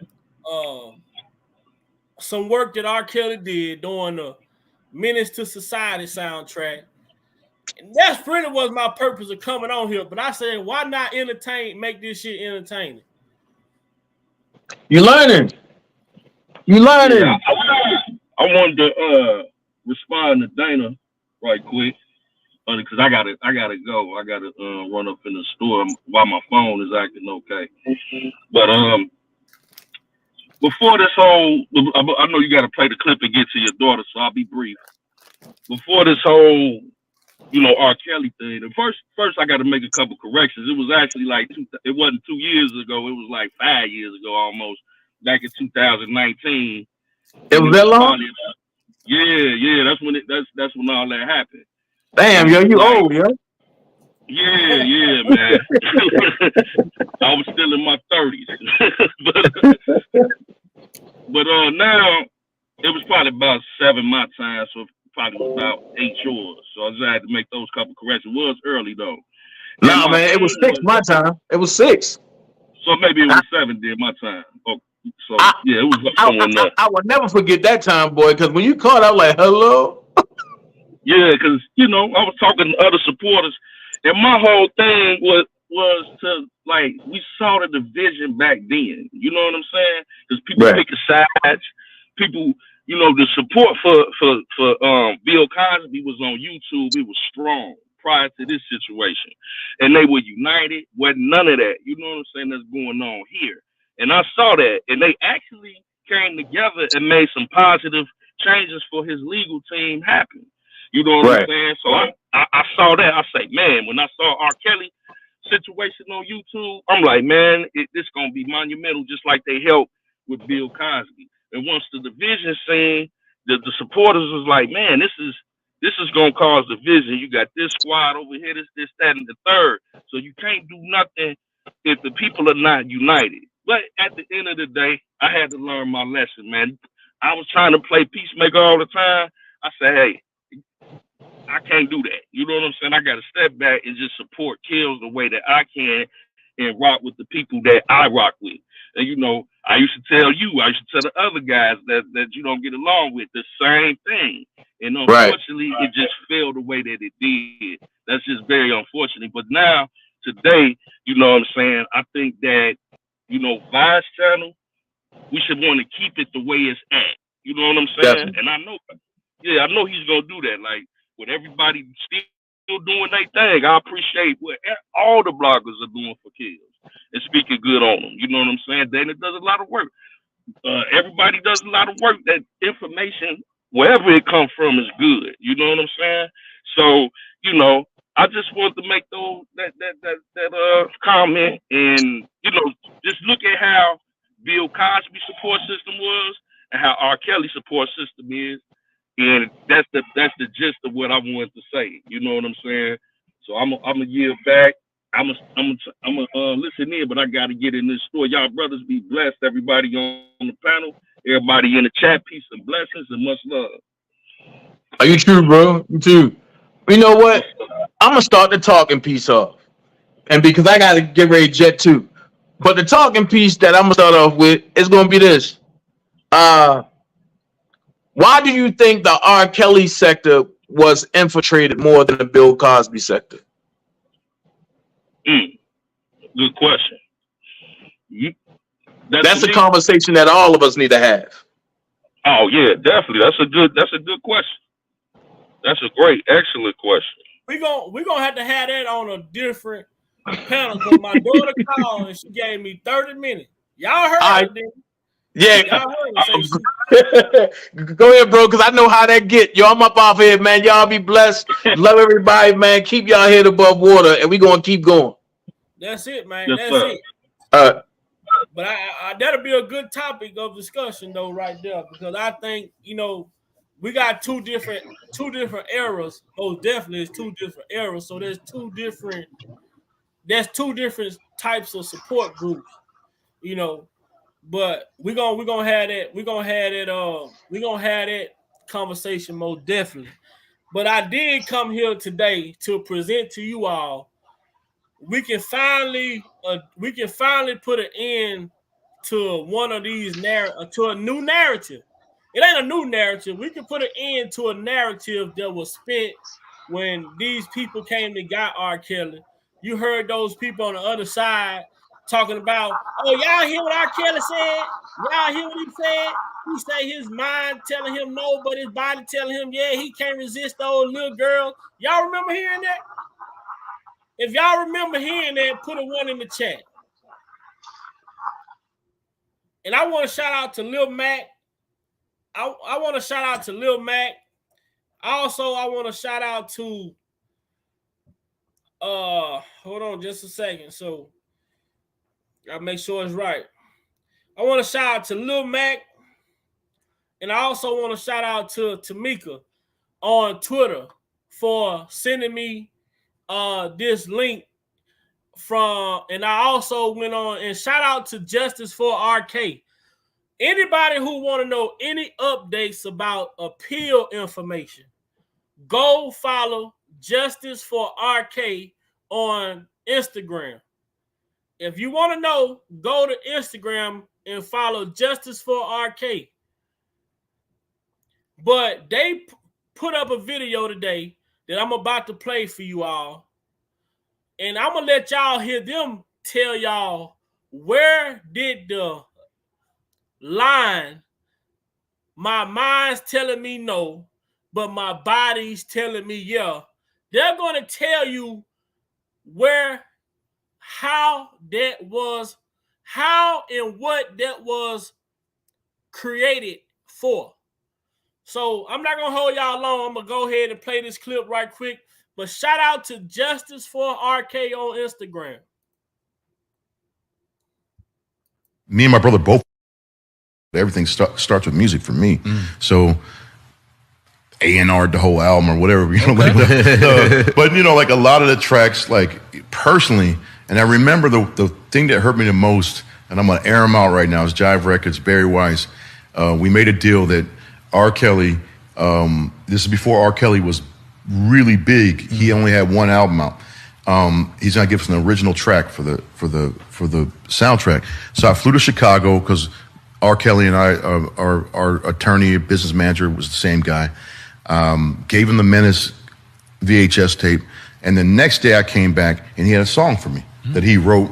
some work that R. Kelly did during the Menace to Society soundtrack. And that's really was my purpose of coming on here. But I said, why not make this shit entertaining? You learning. Yeah, I wanted to respond to Dana right quick because I gotta go. I gotta run up in the store while my phone is acting okay. But before this whole, I know you gotta play the clip and get to your daughter, so I'll be brief. Before this whole, R. Kelly thing, and first I got to make a couple corrections. It was actually it wasn't 2 years ago. It was like 5 years ago almost. Back in 2019. It was that long? Yeah. That's when all that happened. Damn, yo, you old, yo. Yeah, man. I was still in my 30s. but now it was probably about 7 my time, so probably was about 8 yours. So I just had to make those couple corrections. It was early though. No, man, it was 6 my time. It was 6. So maybe it was 7 then my time. Oh, so it was I will never forget that time, boy, because when you called, I was like, hello? Yeah, because, I was talking to other supporters, and my whole thing was to, we saw the division back then. You know what I'm saying? Because people picking sides. People, the support for Bill Cosby was on YouTube. It was strong prior to this situation. And they were united. Wasn't none of that. You know what I'm saying? That's going on here. And I saw that. And they actually came together and made some positive changes for his legal team happen. You know what I'm saying? So I saw that. I say, man, when I saw R. Kelly situation on YouTube, I'm like, man, this going to be monumental, just like they helped with Bill Cosby. And once the division scene, the supporters was like, man, this is going to cause division. You got this squad over here, this, that, and the third. So you can't do nothing if the people are not united. But at the end of the day, I had to learn my lesson, man. I was trying to play peacemaker all the time. I said, hey, I can't do that. You know what I'm saying? I got to step back and just support Kills the way that I can and rock with the people that I rock with. And, I used to tell the other guys that you don't get along with the same thing. And unfortunately, it just fell the way that it did. That's just very unfortunate. But now, today, you know what I'm saying? I think that, you know, Vice Channel, we should want to keep it the way it's at. You know what I'm saying? Definitely. And I know he's gonna do that. Like with everybody still doing their thing, I appreciate what all the bloggers are doing for kids and speaking good on them. You know what I'm saying? Dana does a lot of work. Everybody does a lot of work. That information, wherever it comes from, is good. You know what I'm saying? So, you know, I just want to make that comment, and you know, just look at how Bill Cosby support system was and how R. Kelly support system is, and that's the gist of what I wanted to say. You know what I'm saying? So I'm a yield back. I'm a listen in, but I got to get in this store. Y'all brothers be blessed. Everybody on the panel, everybody in the chat, peace and blessings and much love. Are you true, bro? You too. You know what? I'm gonna start the talking piece off, and because I gotta get ready to jet too. But the talking piece that I'm gonna start off with is gonna be this. Why do you think the R. Kelly sector was infiltrated more than the Bill Cosby sector? Good question. That's a conversation that all of us need to have. Oh yeah, definitely. That's a good question. That's a great, excellent question. We're gonna have to have that on a different panel because my daughter called and she gave me 30 minutes. Y'all heard her, didn't you? Yeah. Y'all heard her say Go ahead, bro, because I know how that get. Yo, I'm up off here, man. Y'all be blessed. Love everybody, man. Keep y'all head above water, and we gonna keep going. That's it, man. Yes, That's sir. it. But I that'll be a good topic of discussion though, right there, because I think, you know, we got two different eras. Most definitely, it's two different eras. So there's two different types of support groups, you know. But we're gonna have that conversation most definitely. But I did come here today to present to you all. We can finally put an end to one of these to a new narrative. It ain't a new narrative. We can put an end to a narrative that was spent when these people came and got R. Kelly. You heard those people on the other side talking about, oh, y'all hear what R. Kelly said? Y'all hear what he said? He say his mind telling him no, but his body telling him, yeah, he can't resist those little girls. Y'all remember hearing that? If y'all remember hearing that, put a 1 in the chat. And I want to shout out to Lil Mac. I want to shout out to Lil Mac. Also, I want to shout out to hold on just a second. So I'll make sure it's right. I want to shout out to Lil Mac. And I also want to shout out to Tamika on Twitter for sending me this link from, and I also went on and shout out to Justice for RK. Anybody who want to know any updates about appeal information, go follow Justice for RK on Instagram. If you want to know, go to Instagram and follow Justice for RK. But they put up a video today that I'm about to play for you all. And I'm going to let y'all hear them tell y'all where did the line, my mind's telling me no, but my body's telling me yeah. They're going to tell you how and what that was created for. So I'm not going to hold y'all long. I'm going to go ahead and play this clip right quick. But shout out to Justice for RK on Instagram. Me and my brother both, everything starts with music for me. So A&R the whole album or whatever, you know, like but you know, like a lot of the tracks, like personally, and I remember the thing that hurt me the most, and I'm gonna air them out right now, is Jive Records, Barry Weiss. We made a deal that R. Kelly, this is before R. Kelly was really big. He only had one album out. He's gonna give us an original track for the soundtrack. So I flew to Chicago because R. Kelly and I, our attorney, business manager, was the same guy. Gave him the Menace VHS tape, And the next day I came back and he had a song for me that he wrote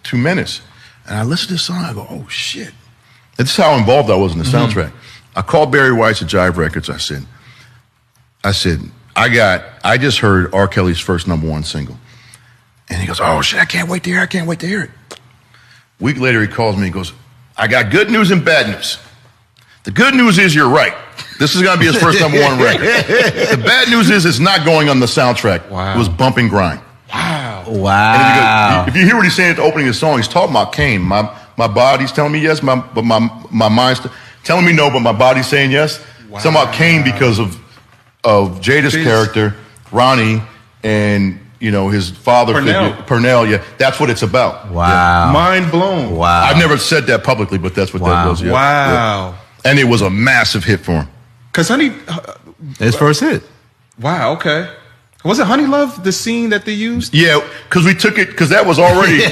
2 minutes. And I listened to the song, I go, oh shit. That's how involved I was in the soundtrack. I called Barry Weiss at Jive Records. I said, I just heard R. Kelly's first #1 single. And he goes, oh shit, I can't wait to hear it. A week later he calls me and goes, I got good news and bad news. The good news is you're right. This is going to be his first #1 record. The bad news is it's not going on the soundtrack. Wow. It was Bump and Grind. Wow. And if you hear what he's saying at the opening of the song, he's talking about Kane. My body's telling me yes, but my mind's telling me no, but my body's saying yes. Wow. Talking about Kane because of Jada's character, Ronnie, and his father Purnell. Yeah, that's what it's about. Wow. Yeah. Mind blown. Wow. I've never said that publicly, but that's what that was. Yeah. Wow. Yeah. And it was a massive hit for him. Because Honey, his first hit. Wow. Okay. Was it Honey Love the scene that they used? Yeah, because we took it because that was already the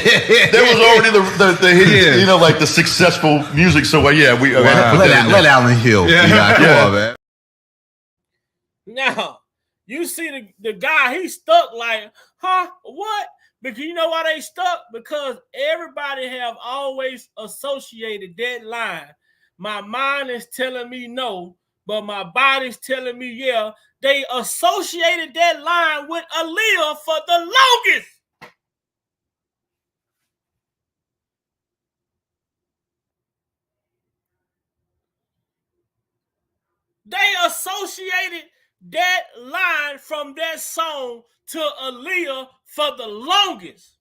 hit, like the successful music. So we let Alan Hill. Yeah. Come on, man. Now, you see the guy, he's stuck like, huh? What? Because you know why they stuck? Because everybody have always associated that line. My mind is telling me no, but my body's telling me yeah. They associated that line with Aaliyah for the longest. They associated that line from that song to Aaliyah for the longest.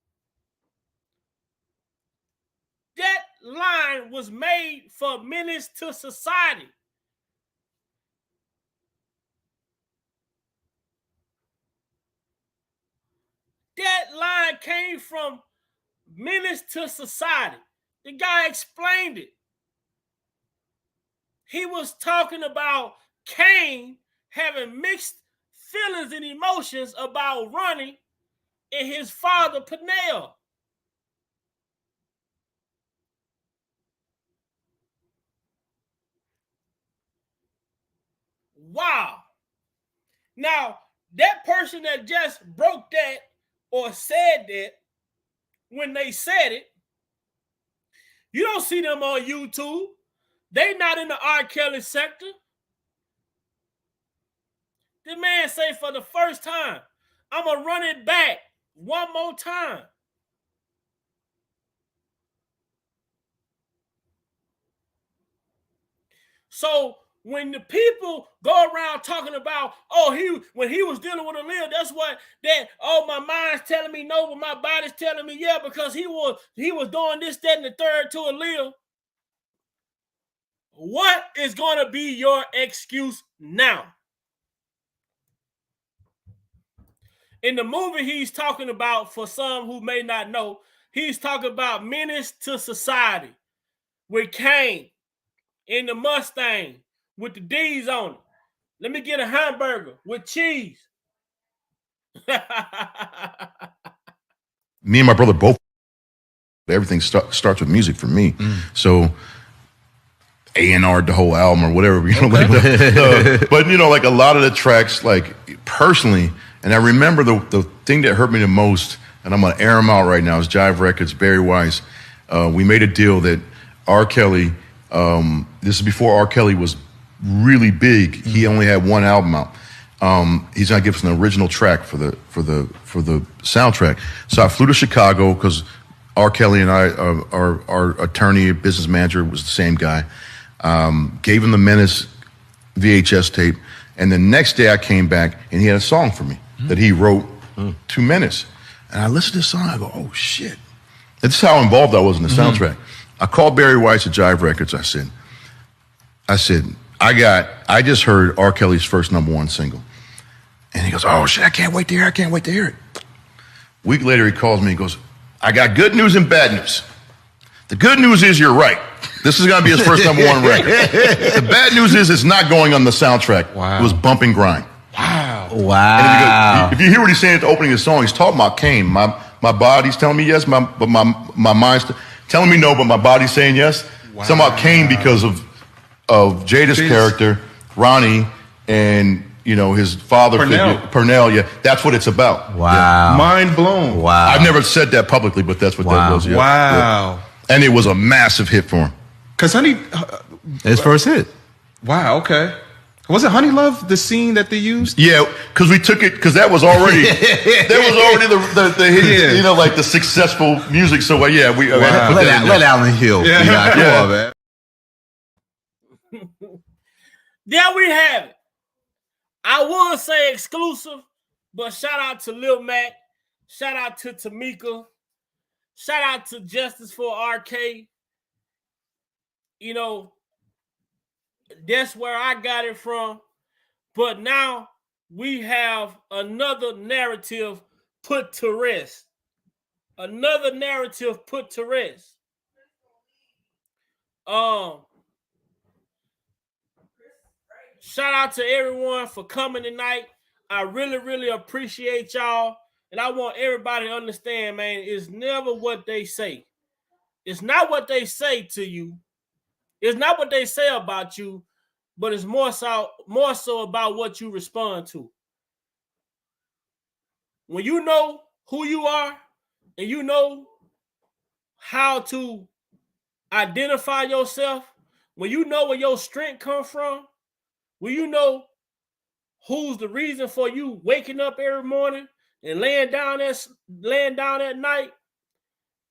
That line was made for Menace to Society. That line came from Menace to Society. The guy explained it. He was talking about Kane having mixed feelings and emotions about Ronnie and his father, Purnell. Wow. Now, that person that just broke that or said that, when they said it, you don't see them on YouTube. They not in the R. Kelly sector. The man say for the first time, I'm going to run it back one more time. So when the people go around talking about, when he was dealing with Aaliyah, that's what my mind's telling me no, but my body's telling me yeah, because he was doing this, that, and the third to Aaliyah. What is going to be your excuse now? In the movie he's talking about, for some who may not know, he's talking about Menace to Society with Kane in the Mustang with the D's on it. Let me get a hamburger with cheese. Me and my brother both. Everything starts with music for me. So A&R'd the whole album or whatever. But like a lot of the tracks, like personally, and I remember the thing that hurt me the most, and I'm gonna air them out right now, is Jive Records, Barry Weiss. We made a deal that R. Kelly. This is before R. Kelly was really big. He only had one album out. He's gonna give us an original track for the soundtrack. So I flew to Chicago because R. Kelly and I, our attorney, business manager, was the same guy. Gave him the Menace VHS tape, and the next day I came back and he had a song for me that he wrote 2 minutes. And I listened to the song. I go, oh shit! That's how involved I was in the soundtrack. I called Barry Weiss at Jive Records. I said, I just heard R. Kelly's first #1 single. And he goes, oh shit, I can't wait to hear it. A week later he calls me and goes, I got good news and bad news. The good news is you're right. This is going to be his first #1 record. The bad news is it's not going on the soundtrack. Wow. It was Bump and Grind. Wow. And if you hear what he's saying at the opening of the song, he's talking about Kane. My body's telling me yes, but my mind's telling me no, but my body's saying yes. Wow. Talking about Kane because of Jada's character, Ronnie, and his father Purnell. figure, Purnell. Yeah, that's what it's about. Wow. Mind blown. Wow. I've never said that publicly, but that's what that was. Yeah. Wow. Yeah. And it was a massive hit for him. Because Honey, His first hit. wow. Okay. Was it Honey Love, the scene that they used? Yeah, because we took it because that was already the hit, Yeah. like the successful music. So yeah, we had to put that in there. Let Allen Hill. Yeah. Come on, man. There we have it. I would say exclusive, but shout out to Lil Mac, shout out to Tamika, shout out to Justice for RK. That's where I got it from. But now we have another narrative put to rest. Another narrative put to rest. Shout out to everyone for coming tonight. I really, really appreciate y'all. And I want everybody to understand, man, it's never what they say. It's not what they say to you. It's not what they say about you, but it's more so about what you respond to. When you know who you are and you know how to identify yourself, when you know where your strength comes from, when you know who's the reason for you waking up every morning and laying down at night,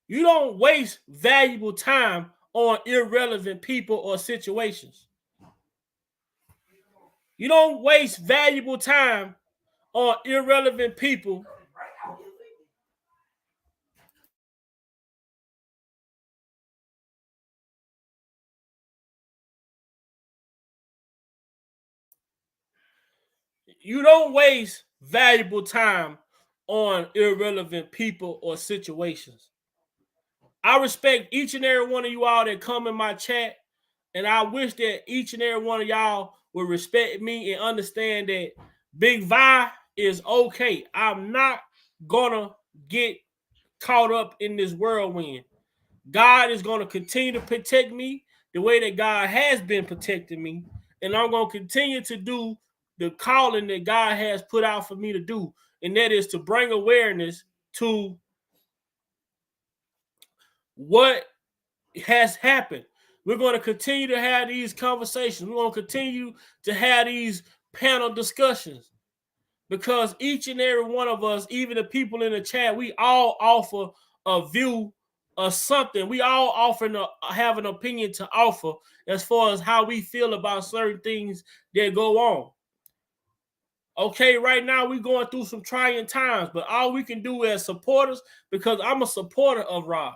you don't waste valuable time on irrelevant people or situations. You don't waste valuable time on irrelevant people. You don't waste valuable time on irrelevant people or situations. I respect each and every one of you all that come in my chat, and I wish that each and every one of y'all would respect me and understand that Big Vi is okay. I'm not gonna get caught up in this whirlwind. God is gonna continue to protect me the way that God has been protecting me, and I'm gonna continue to do the calling that God has put out for me to do, and that is to bring awareness to what has happened. We're going to continue to have these conversations. We're going to continue to have these panel discussions, because each and every one of us, even the people in the chat, we all offer a view of something. We all have an opinion to offer as far as how we feel about certain things that go on. Okay, right now we're going through some trying times, but all we can do as supporters, because I'm a supporter of Rob.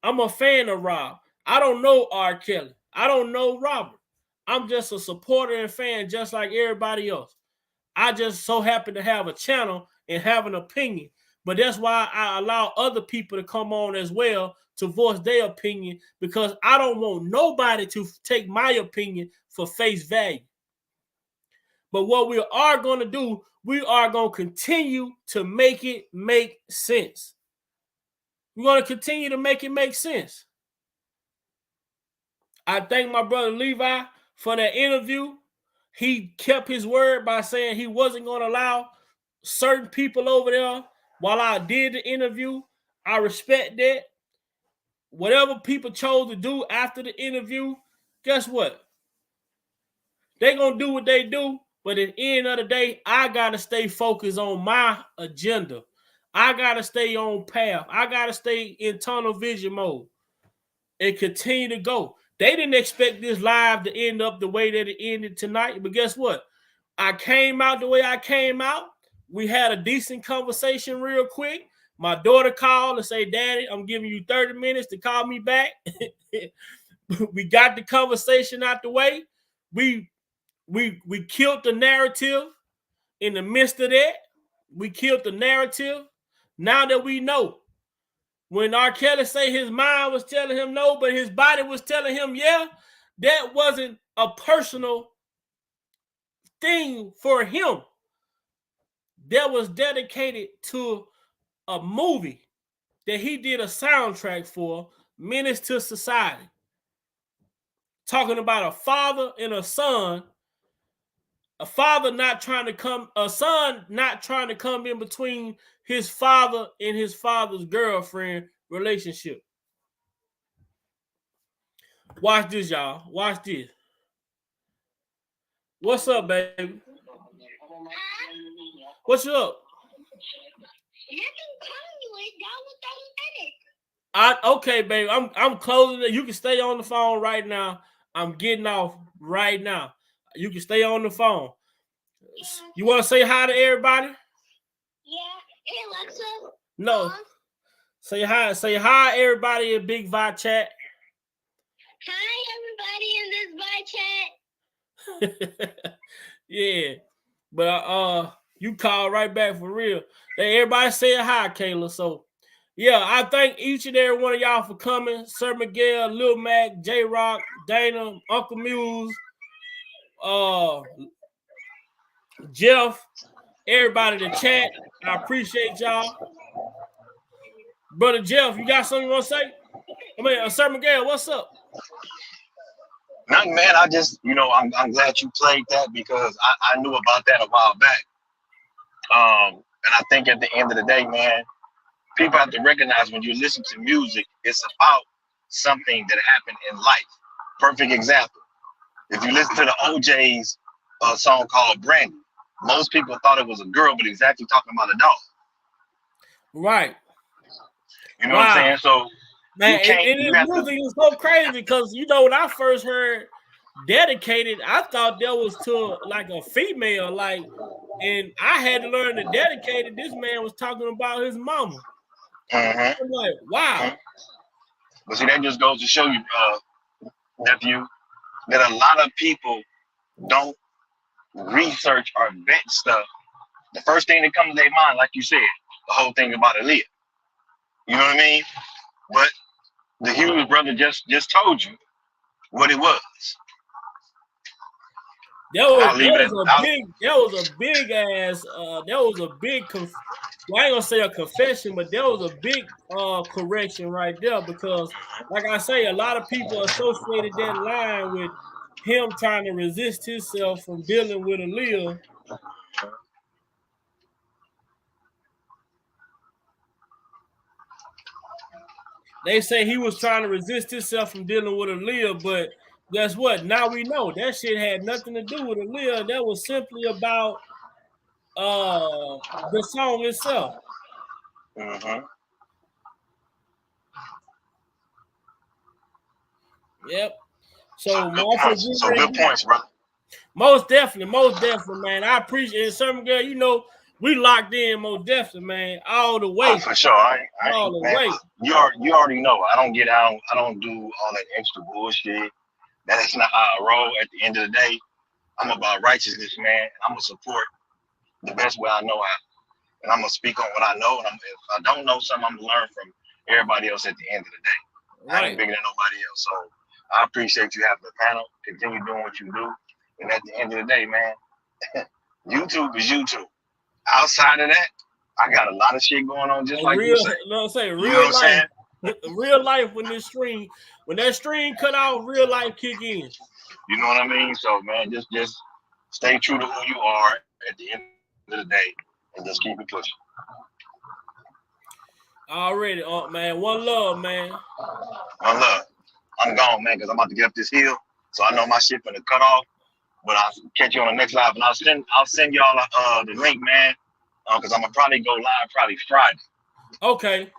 I'm a fan of Rob. I don't know R. Kelly. I don't know Robert. I'm just a supporter and fan just like everybody else. I just so happen to have a channel and have an opinion. But that's why I allow other people to come on as well to voice their opinion, because I don't want nobody to take my opinion for face value. But what we are going to do, we are going to continue to make it make sense. We're going to continue to make it make sense. I thank my brother Levi for that interview. He kept his word by saying he wasn't going to allow certain people over there while I did the interview. I respect that. Whatever people chose to do after the interview, guess what? They're going to do what they do. But at the end of the day, I got to stay focused on my agenda. I got to stay on path. I got to stay in tunnel vision mode and continue to go. They didn't expect this live to end up the way that it ended tonight. But guess what? I came out the way I came out. We had a decent conversation real quick. My daughter called and said, Daddy, I'm giving you 30 minutes to call me back. We got the conversation out the way. We killed the narrative in the midst of that. We killed the narrative. Now that we know, when R. Kelly say his mind was telling him no, but his body was telling him yeah, that wasn't a personal thing for him. That was dedicated to a movie that he did a soundtrack for, Menace to Society. Talking about a father and a son a father not trying to come, a son not trying to come in between his father and his father's girlfriend relationship. Watch this, y'all. Watch this. What's up, baby? What's up? Okay, baby. I'm closing it. You can stay on the phone right now. I'm getting off right now. You can stay on the phone. You want to say hi to everybody? Yeah. Hey, Alexa. No. Say hi. Say hi, everybody in Big Vi chat. Hi, everybody in this Vi chat. Yeah. But you call right back for real. Hey, everybody say hi, Kayla. So yeah, I thank each and every one of y'all for coming. Sir Miguel, Lil Mac, J Rock, Dana, Uncle Muse, Jeff, everybody in the chat. I appreciate y'all. Brother Jeff, you got something you want to say? I mean, Sir Miguel, what's up? Nothing, man. I just, I'm glad you played that because I knew about that a while back. And I think at the end of the day, man, people have to recognize when you listen to music, it's about something that happened in life. Perfect example. If you listen to the OJ's song called Brandy, most people thought it was a girl, but he's actually talking about a dog. Right. You know what I'm saying? So, man, music is so crazy because, when I first heard Dedicated, I thought that was to like a female, and I had to learn that Dedicated, this man was talking about his mama. I'm like, wow. But see, that just goes to show you, nephew, that a lot of people don't research or vet stuff. The first thing that comes to their mind, like you said, the whole thing about Aaliyah. You know what I mean? But the Hughes brother just told you what it was. That was a big ass. That was a big. I ain't gonna say a confession, but that was a big correction right there because, like I say, a lot of people associated that line with him trying to resist himself from dealing with Aaliyah. They say he was trying to resist himself from dealing with Aaliyah, but guess what? Now we know that shit had nothing to do with Aaliyah. That was simply about the song itself. Yep. So good points, brother. Most definitely, man. I appreciate it. Certain girl, we locked in most definitely, man. All the way. Oh, for sure. All the man, way. You already know. I don't get out. I don't do all that extra bullshit. That's not how I roll. At the end of the day, I'm about righteousness, man. I'm gonna support the best way I know how, and I'm gonna speak on what I know. And if I don't know something, I'm gonna learn from everybody else. At the end of the day, I ain't bigger than nobody else. So I appreciate you having the panel. Continue doing what you do. And at the end of the day, man, YouTube is YouTube. Outside of that, I got a lot of shit going on, just like you said. Real life. Real life when that stream cut out, real life kick in. You know what I mean? So, man, just stay true to who you are at the end of the day, and just keep it pushing. Already, man. One love, man. One love. I'm gone, man, because I'm about to get up this hill, so I know my shit finna cut off. But I'll catch you on the next live, and I'll send y'all the link, man, because I'm gonna probably go live probably Friday. Okay.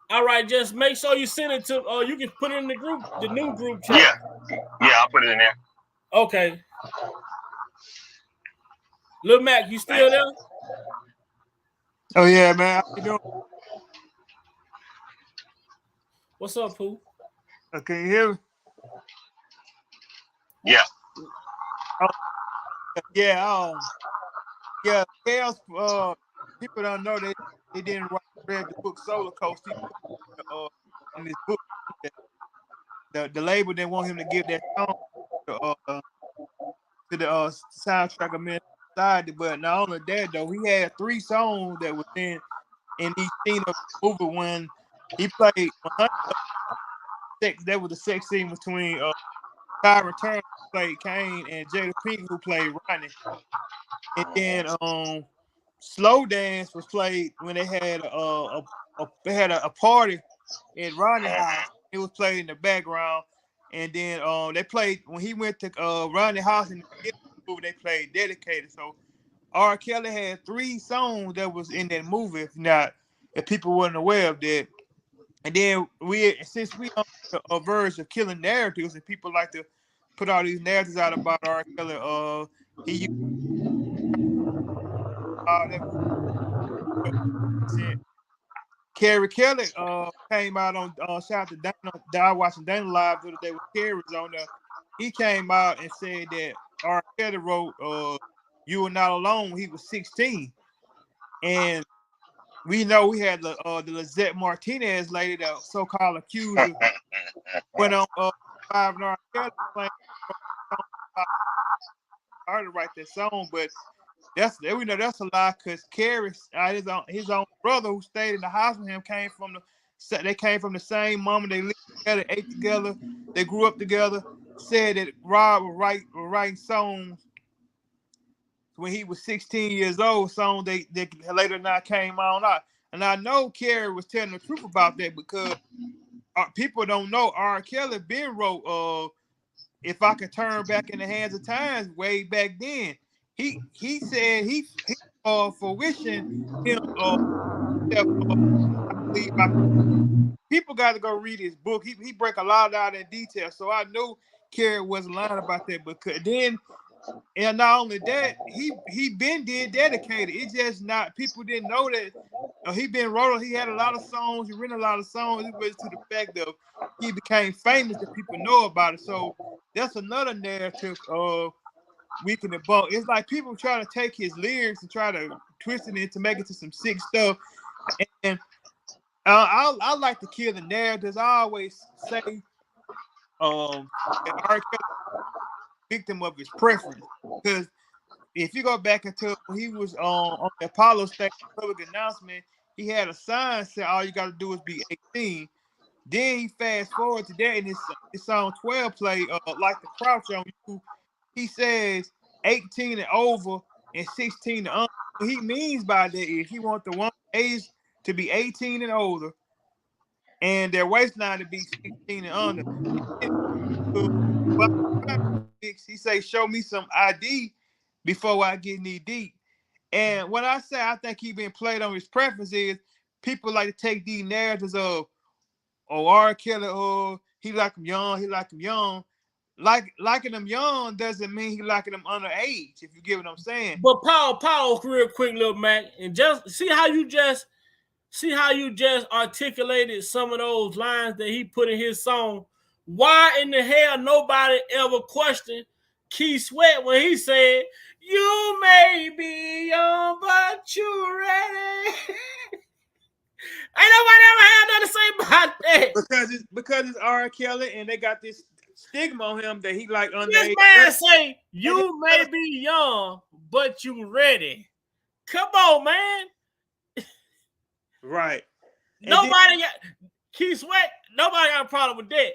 All right, just make sure you send it to. You can put it in the new group chat. Yeah, I'll put it in there. Okay. Lil Mac, you still there? Oh yeah, man. How you doing? What's up, Pooh? Can you hear me? Yeah. Yeah. Chaos. People don't know they didn't read the book Solar Coast. In this book, the label didn't want him to give that song to the soundtrack of Men Society. But not only that, though, he had 3 songs that was in each scene of the movie when he played 100 sex. That was the sex scene between Tyron Turner played Kane, and Jada Pinkett who played Ronnie. And then Slow Dance was played when they had a party at Ronnie house. It was played in the background. And then they played when he went to Ronnie house in the movie, they played Dedicated. So R. Kelly had 3 songs that was in that movie, if people weren't aware of that. And then since we on a verge of killing narratives and people like to put all these narratives out about R. Kelly, he used that movie. Carrie Kelly came out on shout out to Dana. I watching Dana live the other day with Carrie was on there. He came out and said that R. Kelly wrote "You Were Not Alone" when he was 16, and we know we had the Lizette Martinez lady, the so-called accuser, went on Five and R. Kelly playing hard to write that song, but we know that's a lie because Carrie, his own brother who stayed in the house with him came from the same mama. They lived together, ate together, they grew up together. Said that Rob was writing songs when he was 16 years old. Songs they later not came on out, and I know Carrie was telling the truth about that because people don't know R. Kelly been wrote "If I Could Turn Back in the Hands of Times" way back then. He said he for wishing him people got to go read his book. He break a lot out in detail. So I knew Carrie wasn't lying about that. But then, and not only that, he been did Dedicated. It's just not people didn't know that he been wrote. He had a lot of songs. He written a lot of songs. It was to the fact of he became famous that people know about it. So that's another narrative we can debunk. It's like people try to take his lyrics and try to twist it into make it to some sick stuff. And I like to kill the narratives. I always say that R. Kelly victim of his preference. Because if you go back into when he was on the Apollo stage public announcement, he had a sign saying all you got to do is be 18. Then he fast forward to that, and it's song 12 play like the crouch on you. He says 18 and over and 16 and under. What he means by that is he wants the one age to be 18 and older and their waistline to be 16 and under. He say, show me some ID before I get knee deep. And when I say I think he been played on his preference is people like to take these narratives of R. Kelly, he like him young, he like him young. Liking them young doesn't mean he liking them underage, if you get what I'm saying. But Paul, real quick, little Mac, and just see how you just articulated some of those lines that he put in his song. Why in the hell nobody ever questioned Keith Sweat when he said, "You may be young, but you ready"? Ain't nobody ever had nothing to say about that. Because it's R. Kelly and they got this stigma on him that he like underage. This man say, "You may be young, but you ready." Come on, man. Right. Nobody got Keith Sweat. Nobody got a problem with that.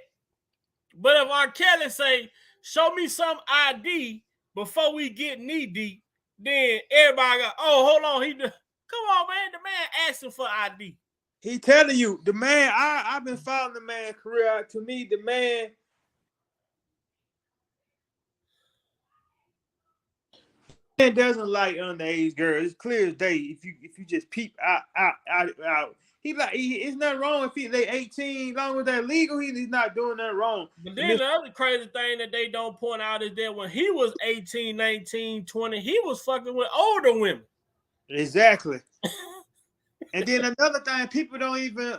But if R. Kelly say, "Show me some ID before we get knee deep," then everybody got, hold on. Come on, man. The man asking for ID. He telling you, the man, I've been following the man career. To me, the man doesn't like underage girls. It's clear as day. If you just peep out. It's nothing wrong if they 18, as long as they're legal, he's not doing nothing wrong. But then the other crazy thing that they don't point out is that when he was 18, 19, 20, he was fucking with older women. Exactly. And then another thing people don't even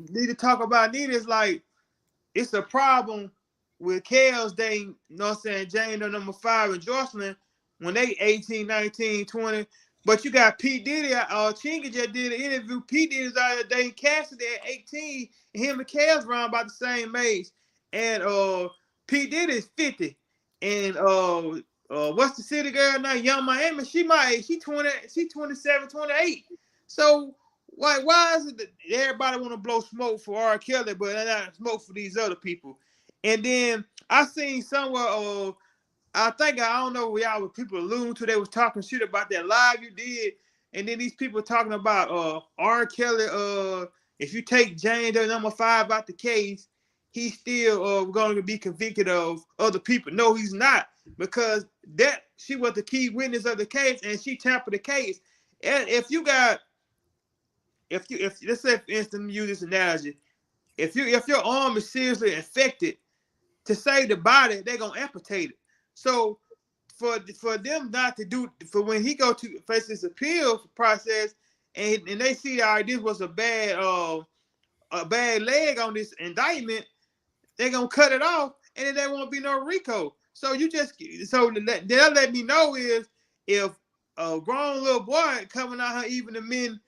need to talk about neither is like it's a problem with Kels dating, you know what I'm saying, Jane number 5 and Jocelyn when they 18, 19, 20. But you got P. Diddy, Chinga just did an interview. P. Diddy's out there dating Cassidy at 18, and him and Kels around about the same age. And P. Diddy is 50. And what's the city girl now? Young Miami, she my age. She 27, 28. So why is it that everybody want to blow smoke for R. Kelly, but not smoke for these other people? And then I seen somewhere. I think I don't know where y'all were people alluding to. They was talking shit about that live you did, and then these people talking about R. Kelly. If you take Jane Doe #5 out the case, he's still going to be convicted of other people. No, he's not, because that she was the key witness of the case, and she tampered the case. And if let's say for instance, use this analogy, if your arm is seriously infected, to save the body, they're gonna amputate it. So for them not to do, for when he go to face this appeal process, and they see that this was a bad leg on this indictment, they're gonna cut it off, and then there won't be no RICO. So they'll let me know is if a grown little boy coming out here even the men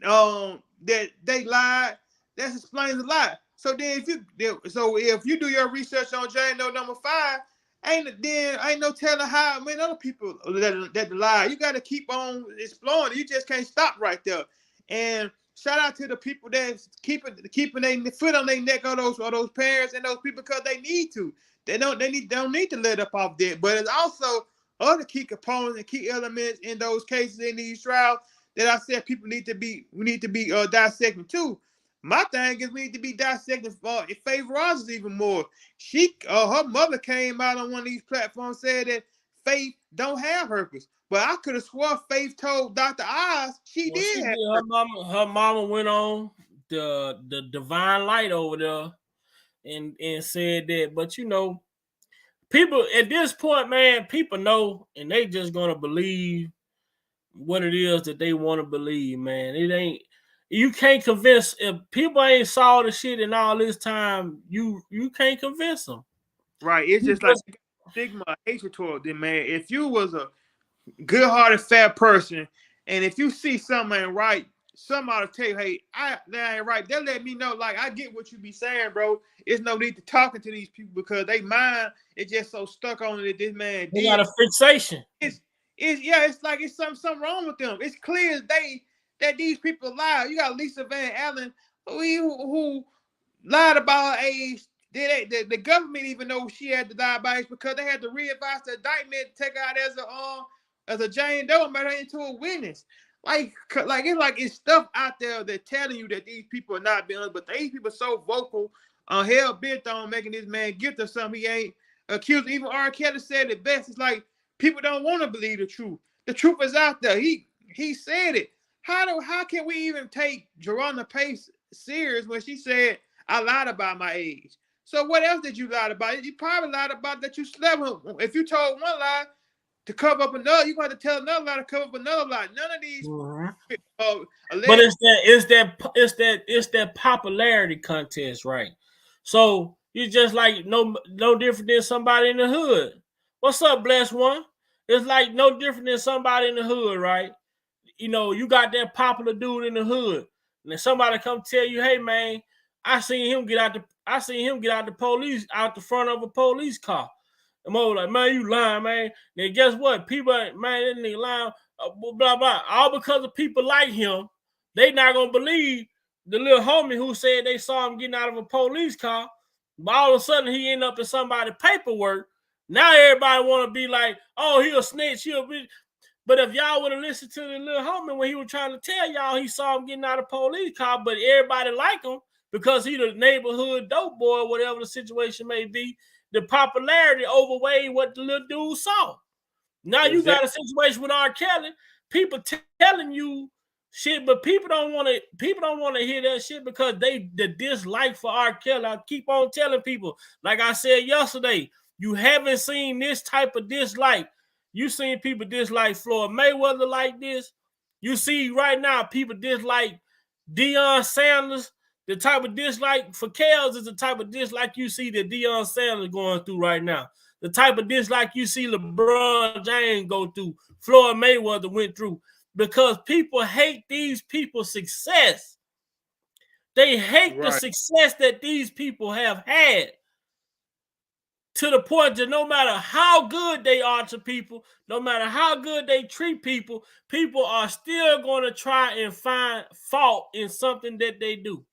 that they lied, that explains a lot. So then if you do your research on Jane Doe #5, ain't no telling how many other people that lie. You got to keep on exploring. You just can't stop right there. And shout out to the people that's keeping their foot on their neck on those parents and those people, because they need to. They don't need to let up off that. But it's also other key components and key elements in those cases in these trials that I said we need to be dissecting too. My thing is we need to be dissecting Faith Rogers even more. Her mother came out on one of these platforms, said that Faith don't have herpes, but I could have swore Faith told Dr. Oz she did. Her mama went on the Divine Light over there and said that. But people at this point, man, people know, and they just gonna believe what it is that they want to believe, man. You can't convince, if people ain't saw the shit in all this time, you can't convince them. Right. It's just like stigma, hatred toward them, man. If you was a good-hearted, fat person, and if you see something ain't right, somebody tell you, hey, that ain't right. They'll let me know. Like, I get what you be saying, bro. It's no need to talking to these people because they mind is just so stuck on it that this man did. Got a fixation. It's like it's something wrong with them. It's clear as day that these people lie. You got Lisa Van Allen who lied about her age. The government even know she had to lie about age because they had to re-advise the indictment, take her out as a Jane Doe and made her into a witness. It's stuff out there that telling you that these people are not being honest, but these people are so vocal, hell bent on making this man guilty of something he ain't accused. Even R. Kelly said it best. It's like people don't want to believe the truth. The truth is out there. He said it. How can we even take Jeronna Pace serious when she said I lied about my age? So what else did you lie about? You probably lied about that you slept with. If you told one lie to cover up another, you're going to tell another lie to cover up another lie. None of these. But it's that popularity contest, right? So you just like no different than somebody in the hood. What's up, blessed one? It's like no different than somebody in the hood, right? You got that popular dude in the hood, and then somebody come tell you, "Hey, man, I seen him get out the police out the front of a police car." I'm over like, "Man, you lying, man." Then guess what? People, man, that nigga lying, blah blah. All because of people like him, they not gonna believe the little homie who said they saw him getting out of a police car. But all of a sudden, he end up in somebody's paperwork. Now everybody want to be like, "Oh, he a snitch, he a bitch." But if y'all would have listened to the little homie when he was trying to tell y'all he saw him getting out of a police car, but everybody like him because he the neighborhood dope boy, whatever the situation may be, the popularity overweighed what the little dude saw. Now you got a situation with R. Kelly, people telling you shit, but people don't want to hear that shit because the dislike for R. Kelly. I keep on telling people, like I said yesterday, you haven't seen this type of dislike. You seen people dislike Floyd Mayweather like this. You see right now people dislike Deion Sanders. The type of dislike for Kels is the type of dislike you see that Deion Sanders going through right now. The type of dislike you see LeBron James go through, Floyd Mayweather went through, because people hate these people's success. They hate the success that these people have had, to the point that no matter how good they are to people, no matter how good they treat people, people are still going to try and find fault in something that they do.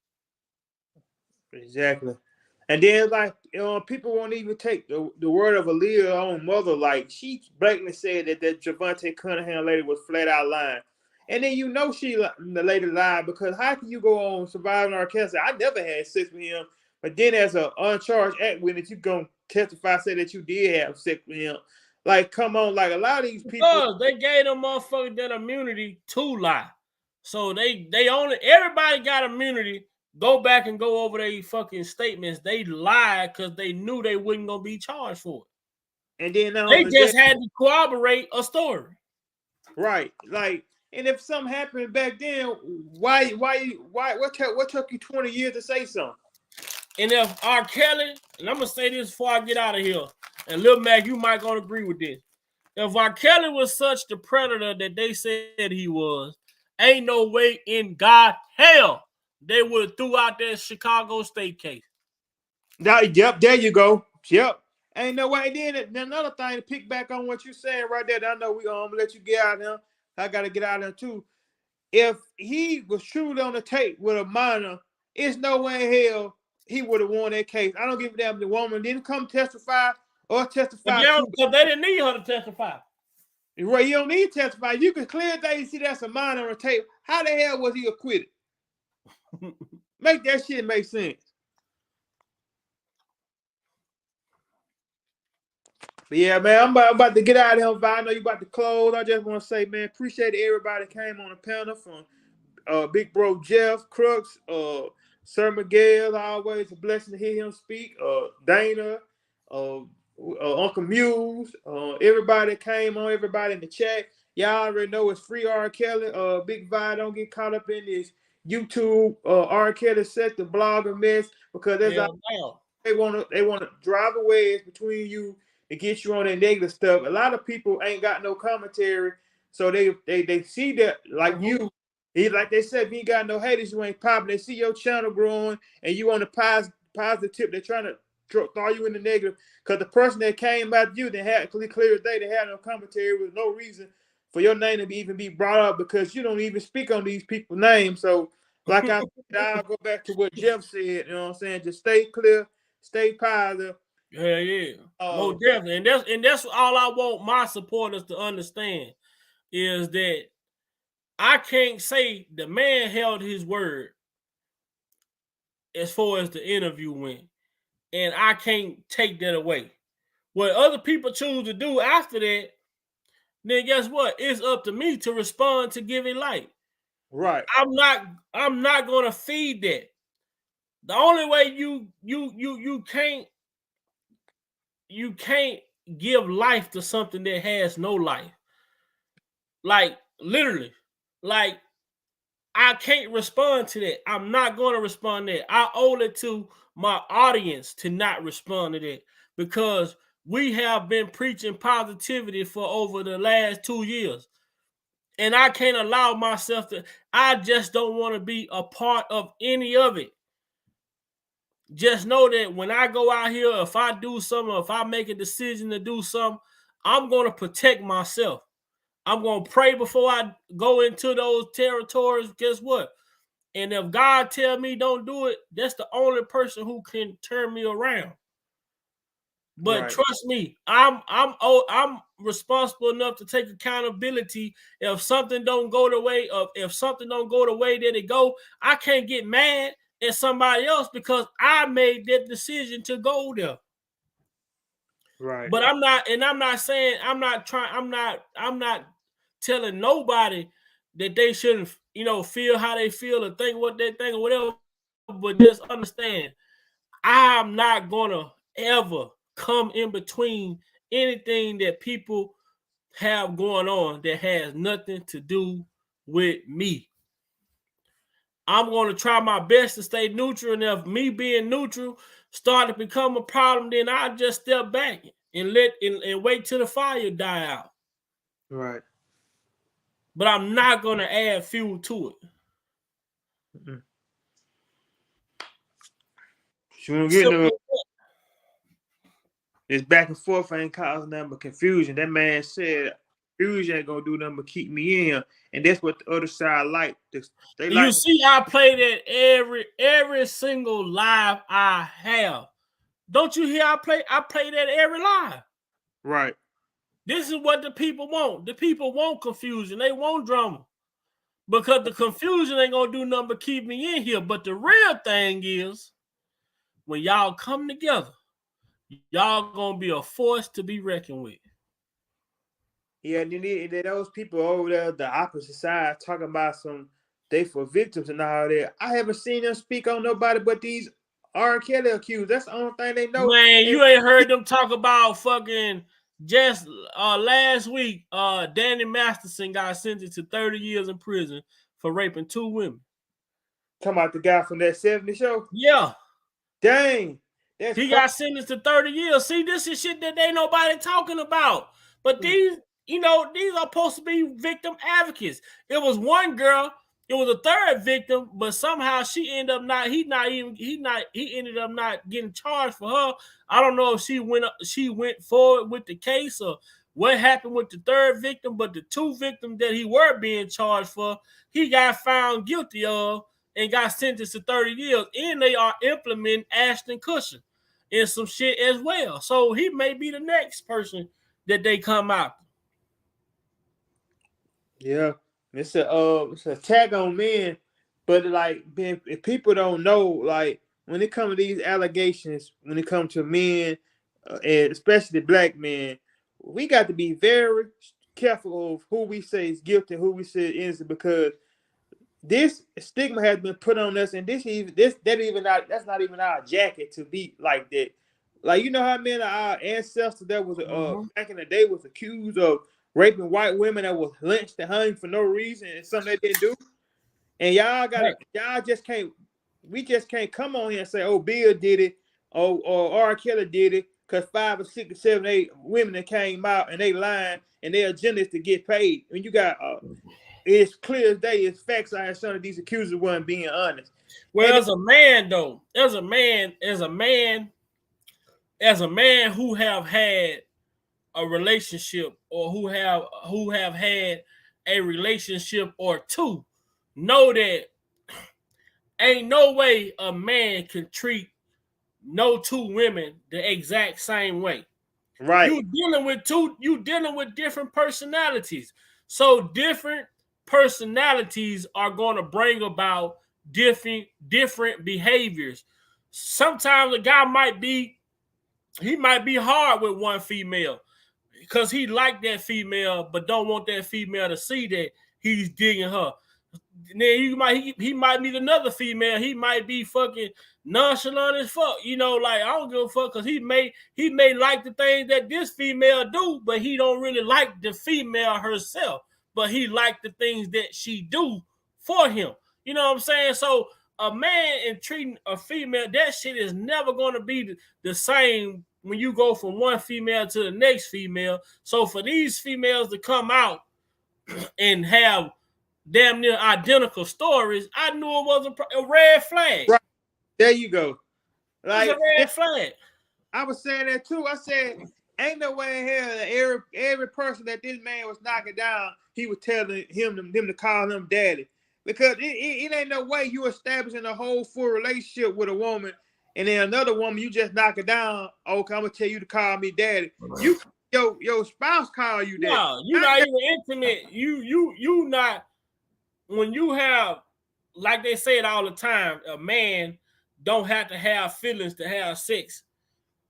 Exactly. And then, like, people won't even take the word of Aaliyah's own mother. Like, she blatantly said that Javante Cunningham lady was flat out lying. And then the lady lied, because how can you go on Surviving R. Kelly? I never had sex with him. But then as an uncharged act witness, you going to testify, say that you did have sex with him. Like, come on. Like, a lot of these people. Because they gave them motherfuckers that immunity to lie. So everybody got immunity. Go back and go over their fucking statements. They lied because they knew they wasn't gonna be charged for it. And then they just had to corroborate a story. Right. Like, and if something happened back then, what took you 20 years to say something? And if R. Kelly, and I'm gonna say this before I get out of here, and Lil Mac, you might gonna agree with this. If R. Kelly was such the predator that they said he was, ain't no way in God hell they would have threw out that Chicago State case. Yep, there you go. Yep. Ain't no way. Then another thing to pick back on what you're saying right there. I know we let you get out of here. I gotta get out of here too. If he was truly on the tape with a minor, it's no way in hell he would have won that case. I don't give a damn if the woman didn't come testify or testify. Because they didn't need her to testify. Right, you don't need to testify. You can clear things, see that's a minor on the tape. How the hell was he acquitted? Make that shit make sense. But yeah, man, I'm about to get out of here. I know you about to close. I just want to say, man, appreciate everybody that came on the panel, from Big Bro Jeff, Crooks, Sir Miguel. Always a blessing to hear him speak. Dana, Uncle Muse, everybody that came on, everybody in the chat. Y'all already know it's free R. Kelly. Big Vi, don't get caught up in this YouTube R. Kelly set the blogger mess, because they want to drive a wedge between you to get you on that negative stuff. A lot of people ain't got no commentary, so they see that, like you. Like they said, if you ain't got no haters, you ain't popping. They see your channel growing and you on the positive tip. They're trying to throw you in the negative, because the person that came after you, they had clear as day, they had no commentary, with no reason for your name to even be brought up, because you don't even speak on these people's names. So, like I said, I'll go back to what Jeff said. You know what I'm saying? Just stay clear, stay positive. Yeah. Most definitely. And that's all I want my supporters to understand, is that I can't say the man held his word as far as the interview went, and I can't take that away. What other people choose to do after that, then guess what? It's up to me to respond, to give it light. Right. I'm not gonna feed that. The only way you can't give life to something that has no life. Like, literally. Like, I can't respond to that. I'm not going to respond to that. I owe it to my audience to not respond to that, because we have been preaching positivity for over the last 2 years. And I can't allow myself to, I just don't want to be a part of any of it. Just know that when I go out here, if I do something, if I make a decision to do something, I'm going to protect myself. I'm going to pray before I go into those territories. Guess what? And if God tell me don't do it, that's the only person who can turn me around. But trust me, I'm responsible enough to take accountability. If something don't go the way that it go, I can't get mad at somebody else, because I made that decision to go there. Right. But I'm not telling nobody that they shouldn't, feel how they feel or think what they think or whatever. But just understand, I'm not gonna ever come in between anything that people have going on that has nothing to do with me. I'm going to try my best to stay neutral, and if me being neutral start to become a problem, then I'll just step back and wait till the fire die out. Right. But I'm not going to add fuel to it. Mm-hmm. So this back and forth ain't causing nothing but confusion. That man said confusion ain't gonna do nothing but keep me in, and that's what the other side like. See, I play that every single live I have. Don't you hear I play that every live. Right. This is what the people want. The people want confusion. They want drama. Because the confusion ain't gonna do nothing but keep me in here. But the real thing is, when y'all come together, y'all gonna be a force to be reckoned with. Yeah, and then those people over there, the opposite side, talking about they for victims and all that. I haven't seen them speak on nobody but these R. Kelly accused. That's the only thing they know. Man, you ain't heard them talk about fucking just last week. Danny Masterson got sentenced to 30 years in prison for raping 2 women. Talking about the guy from that 70 show? Yeah. Dang. He got sentenced to 30 years. See, this is shit that ain't nobody talking about. But these are supposed to be victim advocates. It was one girl, it was a third victim, but somehow she ended up he ended up not getting charged for her. I don't know if she went forward with the case or what happened with the third victim, but the 2 victims that he were being charged for, he got found guilty of and got sentenced to 30 years. And they are implementing Ashton Kutcher and some shit as well. So he may be the next person that they come out. Yeah. It's a tag on men, but like if people don't know, like when it comes to these allegations, when it comes to men, and especially black men, we got to be very careful of who we say is guilty and who we say is innocent, because this stigma has been put on us, and that's not even our jacket to be like that. Like, you know how many of our ancestors that was back in the day was accused of raping white women that was lynched and hung for no reason and something they didn't do, and we just can't come on here and say, oh, Bill did it, or R. Kelly did it, because 5 or 6 or 7, 8 women that came out and they lying and their agenda is to get paid. When you got it's clear as day, it's facts out here showing these accusers weren't being honest. Well, as a man who have had a relationship or who have had a relationship or 2, know that ain't no way a man can treat no 2 women the exact same way. Right. You dealing with different personalities. So different personalities are going to bring about different behaviors. Sometimes a guy might be hard with one female because he like that female, but don't want that female to see that he's digging her. Then he might meet another female. He might be fucking nonchalant as fuck. Like, I don't give a fuck, because he may like the things that this female do, but he don't really like the female herself. But he like the things that she do for him. You know what I'm saying? So a man and treating a female, that shit is never going to be the same when you go from one female to the next female. So for these females to come out and have damn near identical stories, I knew it was a red flag. Right. There you go. Like, it's a red flag. I was saying that too. I said, ain't no way in hell that every person that this man was knocking down, he was telling them to call him daddy. Because it ain't no way you establishing a whole full relationship with a woman, and then another woman you just knock it down. Okay, I'm gonna tell you to call me daddy. Your spouse call you daddy. No, you're not even intimate. You not. When you have, like they say it all the time, a man don't have to have feelings to have sex.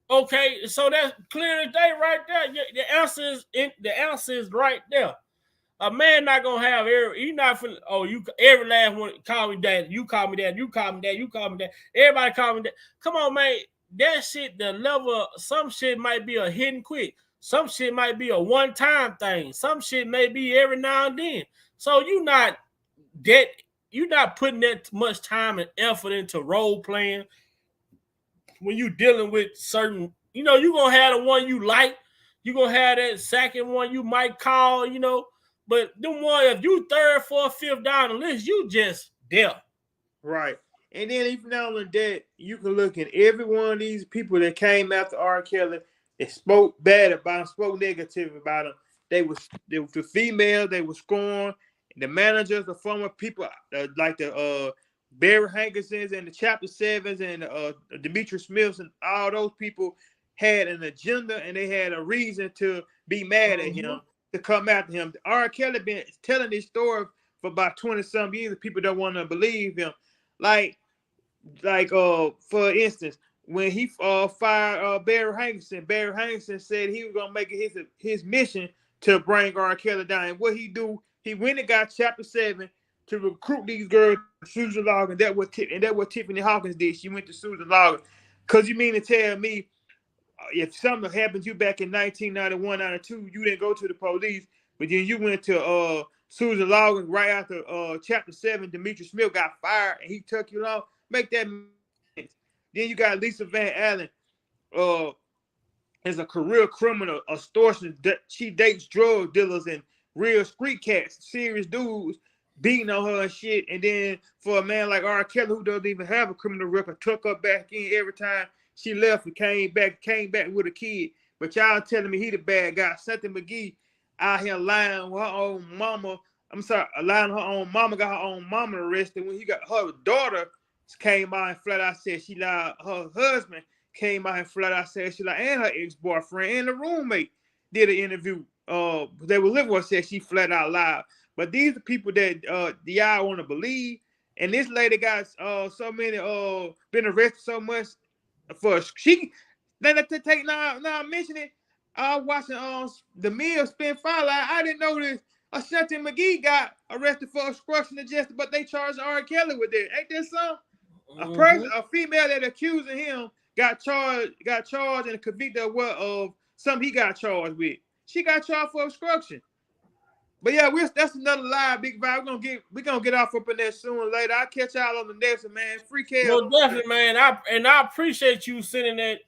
Okay, so that's clear as day right there. The answer is right there. A man not gonna have every last one call me dad, you call me dad, you call me dad, you call me dad. Everybody call me dad. Come on, man. That shit, the level, some shit might be a hidden quick. Some shit might be a one-time thing. Some shit may be every now and then. So you're not putting that much time and effort into role playing when you dealing with certain, you're gonna have the one you like, you're gonna have that second one you might call, but the one, if you 3rd, 4th, 5th down the list, you just there. Right. And then even not only that, you can look at every one of these people that came after R. Kelly, they spoke bad about him, spoke negative about him. They were the females, they were scorned. The managers, the former people, like the Barry Hankinsons and the Chapter Sevens and Demetri Smiths and all those people had an agenda and they had a reason to be mad at him, to come after him. R. Kelly been telling this story for about 20-some years. People don't want to believe him. Like for instance, when he fired Barry Hankinson said he was gonna make it his mission to bring R. Kelly down. And what he do? He went and got Chapter 7 to recruit these girls to Susan Logan. That what Tiffany Hawkins did. She went to Susan Logan. Cause you mean to tell me if something happened to you back in 1991, 92, you didn't go to the police, but then you went to Susan Logan right after Chapter 7, Demetri Smith got fired and he took you along. Make that sense. Then you got Lisa Van Allen, as a career criminal, extortion. She dates drug dealers and real street cats, serious dudes beating on her and shit. And then for a man like R. Kelly, who doesn't even have a criminal record, took her back in every time she left and came back with a kid. But y'all telling me he the bad guy. Cynthia McGee out here lying with her own mama. Lying her own mama, got her own mama arrested when he got her daughter came out and flat out said she lied. Her husband came out and flat out said she lied, and her ex-boyfriend and the roommate did an interview. They were living with, said she flat out lied. But these are people that y'all want to believe. And this lady got so many been arrested so much for now I mention it. I was watching the Mill spin file. I didn't know this. Ashanti McGee got arrested for obstruction of justice, but they charged R. Kelly with it. Ain't that something? A female that accusing him got charged and convicted of something he got charged with. She got charged for obstruction. But yeah, that's another lie, Big Vibe. We're gonna get off up in there sooner or later. I'll catch y'all on the next one, man. Free Kelly. Well, definitely, man. I appreciate you sending that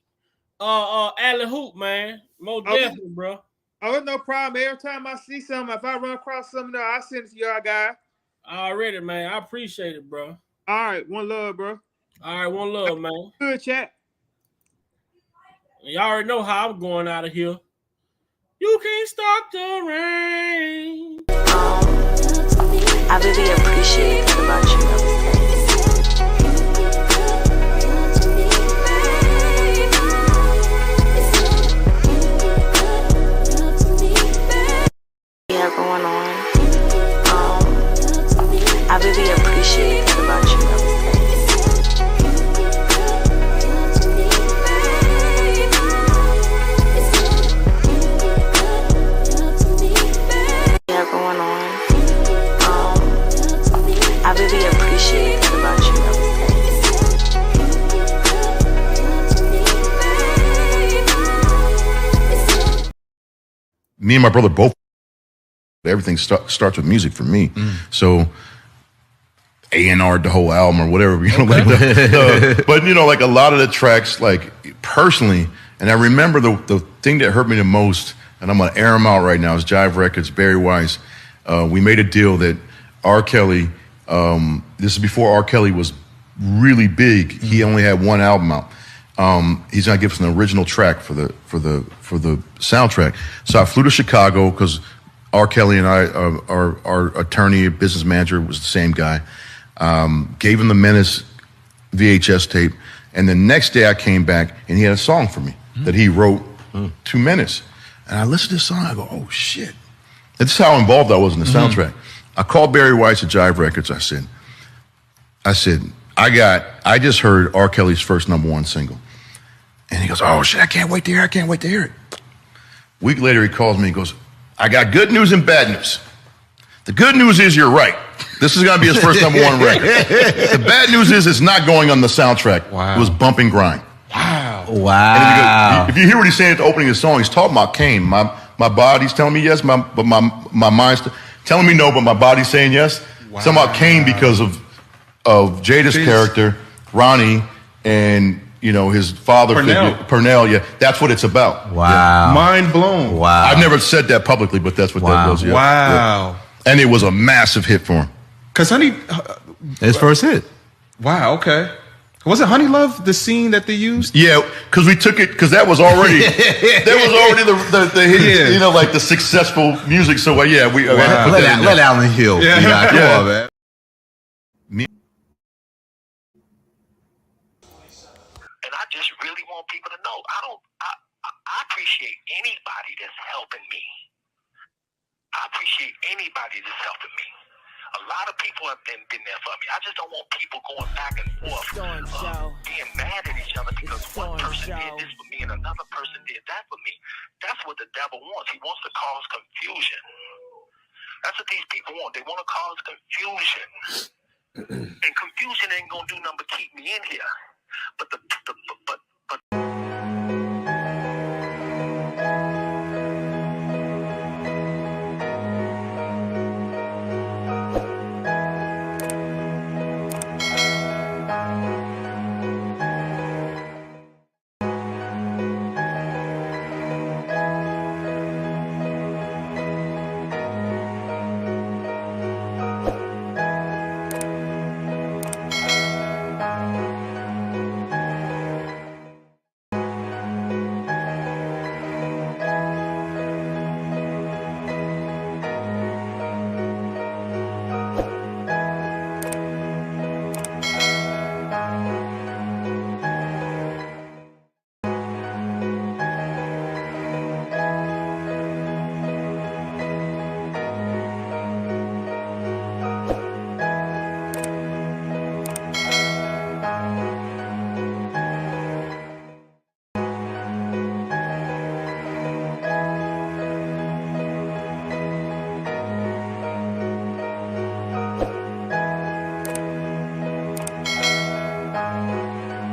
alley hoop, man. Most definitely, bro. Oh, no problem. Every time I see something, if I run across something, I send it to y'all guys. Already, man. I appreciate it, bro. All right, one love, bro. All right, one love, man. Good chat. Y'all already know how I'm going out of here. You can't stop the rain. I really appreciate it about you. Going on. I really appreciate it about you. Yeah, going on. I really appreciate it about you. Me and my brother both. Everything starts with music for me. So A&R the whole album or whatever, but like a lot of the tracks, like personally, and I remember the thing that hurt me the most, and I'm gonna air them out right now, is Jive Records, Barry Weiss. We made a deal that R. Kelly, this is before R. Kelly was really big. He only had one album out. He's gonna give us an original track for the soundtrack. So I flew to Chicago because R. Kelly and I, our attorney, business manager, was the same guy. Gave him the Menace VHS tape, and the next day I came back and he had a song for me that he wrote to Menace. And I listened to the song, I go, oh shit. That's how involved I was in the soundtrack. I called Barry Weiss at Jive Records. I said, I just heard R. Kelly's first #1 single. And he goes, oh shit, I can't wait to hear it. A week later he calls me, he goes, I got good news and bad news. The good news is you're right. This is going to be his first #1 record. The bad news is it's not going on the soundtrack. Wow. It was Bump and Grind. Wow. And if you hear what he's saying at the opening of the song, he's talking about Kane. My body's telling me yes, but my mind's telling me no, but my body's saying yes. Wow. It's talking about Kane because of Jada's character, Ronnie, and his father, Purnell. Yeah, that's what it's about. Wow. Yeah. Mind blown. Wow. I've never said that publicly, but that's what that was. Yeah. Wow. Yeah. And it was a massive hit for him. Because his first hit. Wow, okay. Was it Honey Love, the scene that they used? Yeah, because we took it, because that was already, the hit, like the successful music. So, yeah, we... Let Alan Hill. Yeah. Come on, man. just really want people to know I appreciate anybody that's helping me. I appreciate anybody that's helping me. A lot of people have been there for me. I just don't want people going back and forth, being mad at each other because one person did this for me and another person did that for me. That's what the devil wants. He wants to cause confusion. That's what these people want. They want to cause confusion. And confusion ain't going to do nothing but keep me in here. But